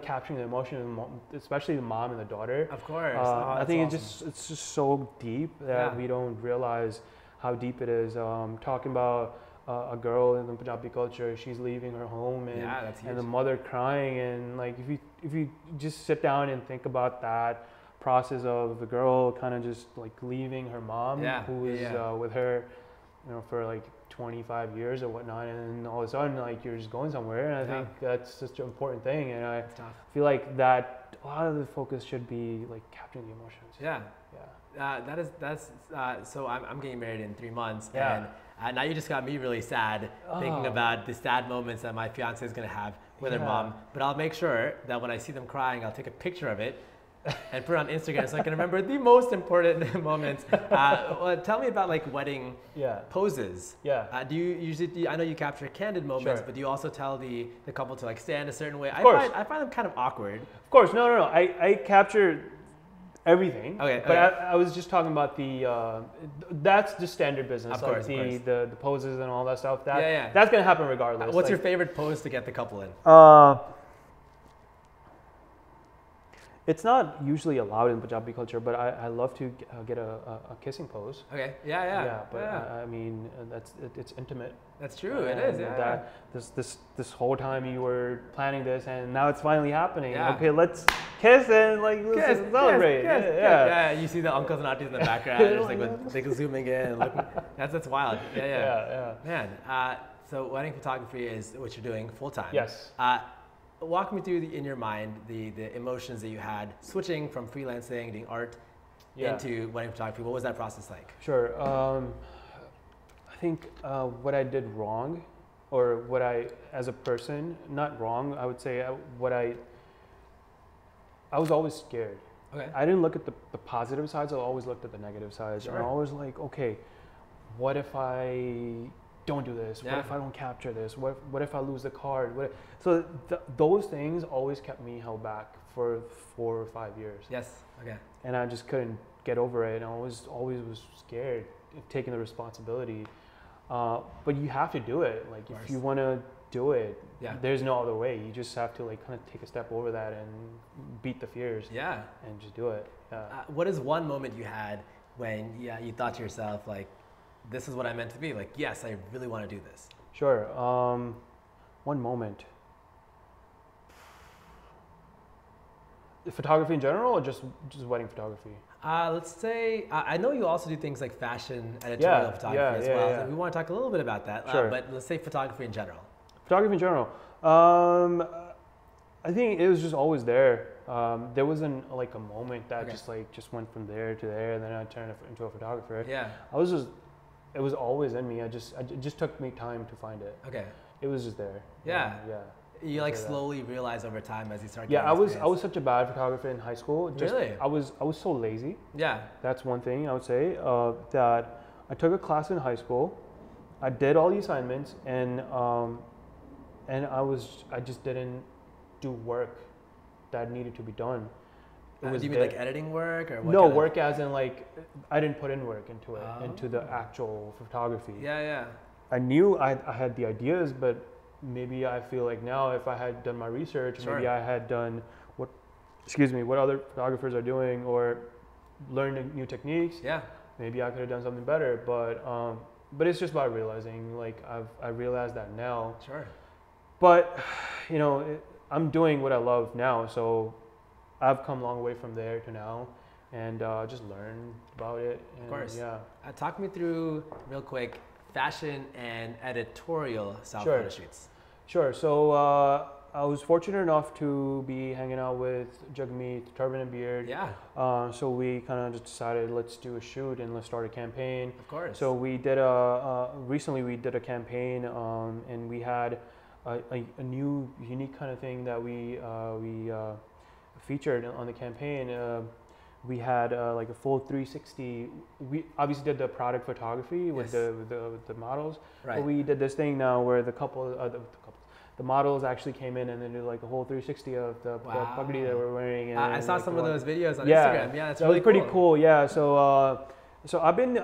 Speaker 3: capturing the emotion, especially the mom and the daughter.
Speaker 2: Of course.
Speaker 3: I think
Speaker 2: awesome.
Speaker 3: it's just so deep that we don't realize how deep it is. Talking about a girl in the Punjabi culture, she's leaving her home, and the mother crying, and if you just sit down and think about that process of the girl kind of just leaving her mom, who is with her, for 25 years or whatnot, and all of a sudden you're just going somewhere, and I think that's such an important thing, and I feel like that a lot of the focus should be capturing the emotions.
Speaker 2: So I'm getting married in 3 months, and now you just got me really sad thinking about the sad moments that my fiance is going to have with her mom. But I'll make sure that when I see them crying, I'll take a picture of it and put it on Instagram so I can remember the most important moments. Tell me about wedding poses. Do you usually? I know you capture candid moments, but do you also tell the couple to stand a certain way? I find them kind of awkward.
Speaker 3: Of course, no. I capture everything.
Speaker 2: Okay.
Speaker 3: But I was just talking about that's the standard business.
Speaker 2: Of course,
Speaker 3: the poses and all that stuff. That's gonna happen regardless.
Speaker 2: What's your favorite pose to get the couple in?
Speaker 3: It's not usually allowed in Punjabi culture, but I love to get a kissing pose.
Speaker 2: Okay.
Speaker 3: I mean, it's intimate.
Speaker 2: That's true. It is.
Speaker 3: That this whole time you were planning this, and now it's finally happening.
Speaker 2: Yeah.
Speaker 3: Okay, let's kiss and let's celebrate.
Speaker 2: Kiss. You see the uncles and aunties in the background, just zooming in. Looking. That's wild. Yeah. Man. So wedding photography is what you're doing full time.
Speaker 3: Yes.
Speaker 2: Walk me through in your mind the emotions that you had switching from freelancing, doing art, into wedding photography. What was that process like?
Speaker 3: Sure. I think what I did wrong, or what I, as a person, not wrong, I would say I was always scared.
Speaker 2: Okay.
Speaker 3: I didn't look at the positive sides, I always looked at the negative sides.
Speaker 2: Sure.
Speaker 3: And I was like, okay, what if I don't do this? What if I don't capture this? What if I lose the card? So those things always kept me held back for 4 or 5 years.
Speaker 2: Yes. Okay.
Speaker 3: And I just couldn't get over it, and I always was scared of taking the responsibility. But you have to do it. If you want to do it, there's no other way. You just have to kind of take a step over that and beat the fears. Yeah. And just do it.
Speaker 2: What is one moment you had when you thought to yourself this is what I meant to be? Yes, I really want to do this.
Speaker 3: Sure. One moment. Photography in general, or just wedding photography?
Speaker 2: Let's say, I know you also do things like fashion editorial photography as well. So we want to talk a little bit about that.
Speaker 3: Sure.
Speaker 2: But let's say photography in general.
Speaker 3: Photography in general. I think it was just always there. There wasn't a moment that just went from there to there, and then I turned into a photographer. Yeah. It was always in me. It just took me time to find it. Okay. It was just there.
Speaker 2: Yeah.
Speaker 3: Yeah.
Speaker 2: You slowly realize over time as you start.
Speaker 3: Yeah, I was such a bad photographer in high school.
Speaker 2: Really?
Speaker 3: I was so lazy.
Speaker 2: Yeah.
Speaker 3: That's one thing I would say. That I took a class in high school. I did all the assignments, and I just didn't do work that needed to be done.
Speaker 2: Do you mean editing work or what?
Speaker 3: No, work as in I didn't put in work into it, into the actual photography.
Speaker 2: Yeah.
Speaker 3: I knew I had the ideas, but maybe I feel now if I had done my research, maybe I had done what other photographers are doing, or learned new techniques. Yeah. Maybe I could have done something better, but it's just about realizing. I realized that now. Sure. But I'm doing what I love now, so I've come a long way from there to now, and just learn about it. And,
Speaker 2: of course.
Speaker 3: Yeah.
Speaker 2: Talk me through real quick fashion and editorial style
Speaker 3: Sure.
Speaker 2: photo shoots.
Speaker 3: Sure. So I was fortunate enough to be hanging out with Jagmeet, Turban and Beard.
Speaker 2: Yeah.
Speaker 3: So we kind of just decided, let's do a shoot and let's start a campaign.
Speaker 2: Of course.
Speaker 3: So we did recently we did a campaign, and we had a new unique kind of thing that we featured on the campaign. We had like a full 360. We obviously did the product photography with the models,
Speaker 2: right.
Speaker 3: but we did this thing now where the models actually came in and then did like a whole 360 of the puggy that we're wearing. And
Speaker 2: I saw
Speaker 3: like
Speaker 2: some of those videos on Instagram. Yeah, that's
Speaker 3: that
Speaker 2: really
Speaker 3: was pretty cool. Yeah, so I've been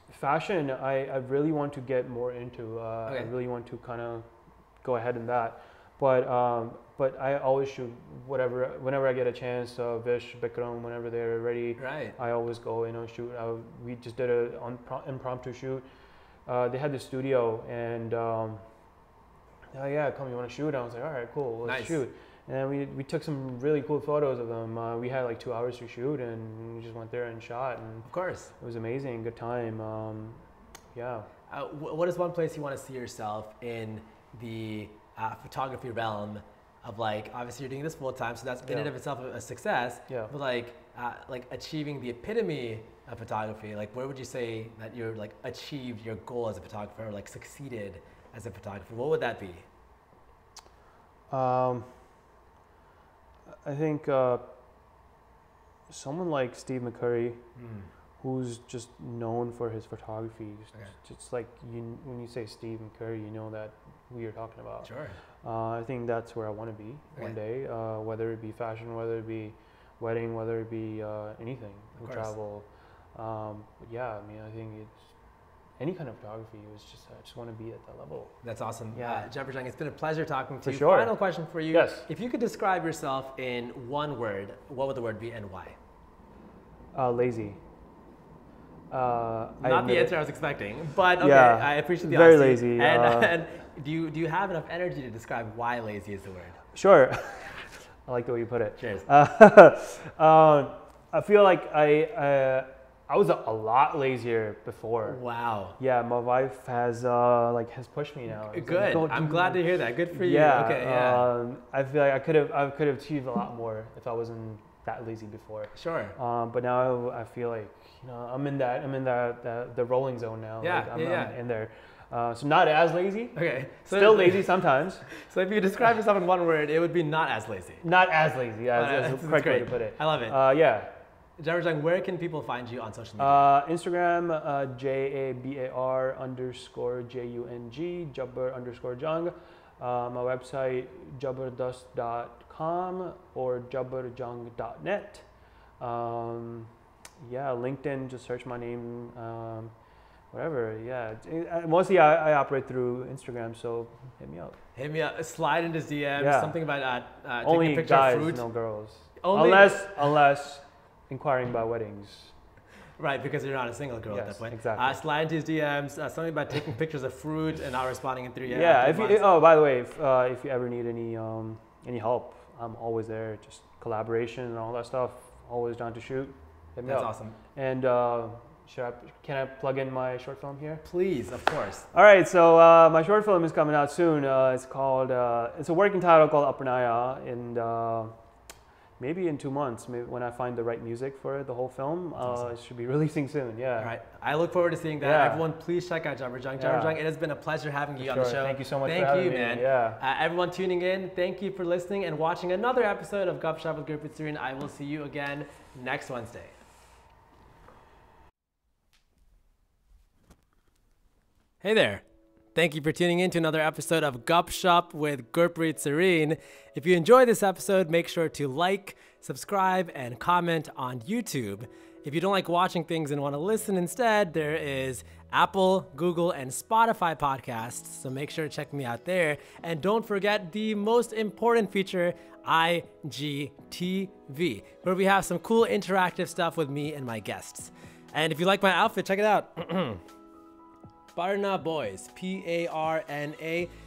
Speaker 3: fashion. I really want to get more into. I really want to kind of go ahead in that, but I always shoot whenever I get a chance. Vish, Bikram, whenever they're ready,
Speaker 2: right.
Speaker 3: I always go shoot. We just did an impromptu shoot. They had the studio and come, you want to shoot? I was like, all right, cool, let's shoot. And then we took some really cool photos of them. We had like 2 hours to shoot, and we just went there and shot. And
Speaker 2: of course,
Speaker 3: it was amazing, good time.
Speaker 2: What is one place you want to see yourself in the photography realm? Of like, obviously you're doing this full time, so that's in and of itself a success.
Speaker 3: Yeah.
Speaker 2: But like achieving the epitome of photography, like where would you say that you're like achieved your goal as a photographer, or like succeeded as a photographer? What would that be?
Speaker 3: I think someone like Steve McCurry, who's just known for his photography. Just like when you say Steve McCurry, you know that who you're talking about.
Speaker 2: Sure.
Speaker 3: I think that's where I want to be one day, whether it be fashion, whether it be wedding, whether it be anything, travel. But yeah, I mean, I think it's any kind of photography. It was just I just want to be at that level.
Speaker 2: That's awesome.
Speaker 3: Yeah,
Speaker 2: Jabar Jung, it's been a pleasure talking to you.
Speaker 3: Sure.
Speaker 2: Final question for you.
Speaker 3: Yes.
Speaker 2: If you could describe yourself in one word, what would the word be and why?
Speaker 3: Lazy.
Speaker 2: Not the answer I was expecting, but okay,
Speaker 3: yeah,
Speaker 2: I appreciate the
Speaker 3: very
Speaker 2: honesty.
Speaker 3: lazy.
Speaker 2: And do you have enough energy to describe why lazy is the word?
Speaker 3: Sure. I like the way you put it.
Speaker 2: Cheers.
Speaker 3: I feel like I was a lot lazier before.
Speaker 2: Wow.
Speaker 3: Yeah, my wife has pushed me now.
Speaker 2: Good.
Speaker 3: Like,
Speaker 2: I'm glad to hear that. Good for you.
Speaker 3: Yeah.
Speaker 2: Okay. Yeah.
Speaker 3: I feel like I could have achieved a lot more if I wasn't that lazy before.
Speaker 2: Sure.
Speaker 3: But now I feel like I'm in the rolling zone now.
Speaker 2: Yeah.
Speaker 3: Like I'm in there. So not as lazy.
Speaker 2: Okay. So
Speaker 3: Still lazy sometimes.
Speaker 2: So if you describe yourself in one word, it would be not as lazy.
Speaker 3: Not as lazy. That's the correct way to put it.
Speaker 2: I love it.
Speaker 3: Yeah.
Speaker 2: Jabar Jung, where can people find you on social media?
Speaker 3: Instagram, JABAR_JUNG, Jabar_Jung. My website, jabardust.com or jabarjung.net. LinkedIn, just search my name. Whatever, yeah. Mostly I operate through Instagram, so hit me up.
Speaker 2: Hit me up. Slide into DMs.
Speaker 3: Yeah.
Speaker 2: Something about
Speaker 3: only
Speaker 2: taking a picture
Speaker 3: guys,
Speaker 2: of fruit.
Speaker 3: no girls.
Speaker 2: Only
Speaker 3: Unless inquiring about weddings.
Speaker 2: Right, because you're not a single girl at that point.
Speaker 3: Exactly.
Speaker 2: Slide into his DMs. Something about taking pictures of fruit and not responding in 3 years.
Speaker 3: Yeah. By the way, if you ever need any help, I'm always there. Just collaboration and all that stuff. Always down to shoot. Hit me
Speaker 2: That's
Speaker 3: up.
Speaker 2: awesome.
Speaker 3: And can I plug in my short film here?
Speaker 2: Please, of course.
Speaker 3: All right, so my short film is coming out soon. It's called, it's a working title called Aparnaya, and maybe in 2 months, maybe when I find the right music for the whole film,
Speaker 2: awesome.
Speaker 3: It should be releasing soon, yeah.
Speaker 2: All right, I look forward to seeing that.
Speaker 3: Yeah.
Speaker 2: Everyone, please check out Jabar Jung. Jabar Jung, it has been a pleasure having you on the show.
Speaker 3: Thank you so much for having me.
Speaker 2: Man.
Speaker 3: Yeah.
Speaker 2: Everyone tuning in, thank you for listening and watching another episode of GupShup with Gurpreet Sarin. I will see you again next Wednesday. Hey there. Thank you for tuning in to another episode of GupShup with Gurpreet Sarin. If you enjoyed this episode, make sure to like, subscribe, and comment on YouTube. If you don't like watching things and want to listen instead, there is Apple, Google, and Spotify podcasts, so make sure to check me out there. And don't forget the most important feature, IGTV, where we have some cool interactive stuff with me and my guests. And if you like my outfit, check it out. Parna Boys, Parnaboyz.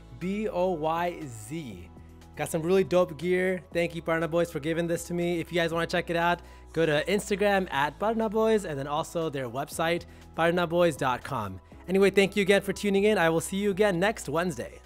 Speaker 2: Got some really dope gear. Thank you, Barna Boys, for giving this to me. If you guys want to check it out, go to Instagram at Barna Boys and then also their website, barnaboys.com. Anyway, thank you again for tuning in. I will see you again next Wednesday.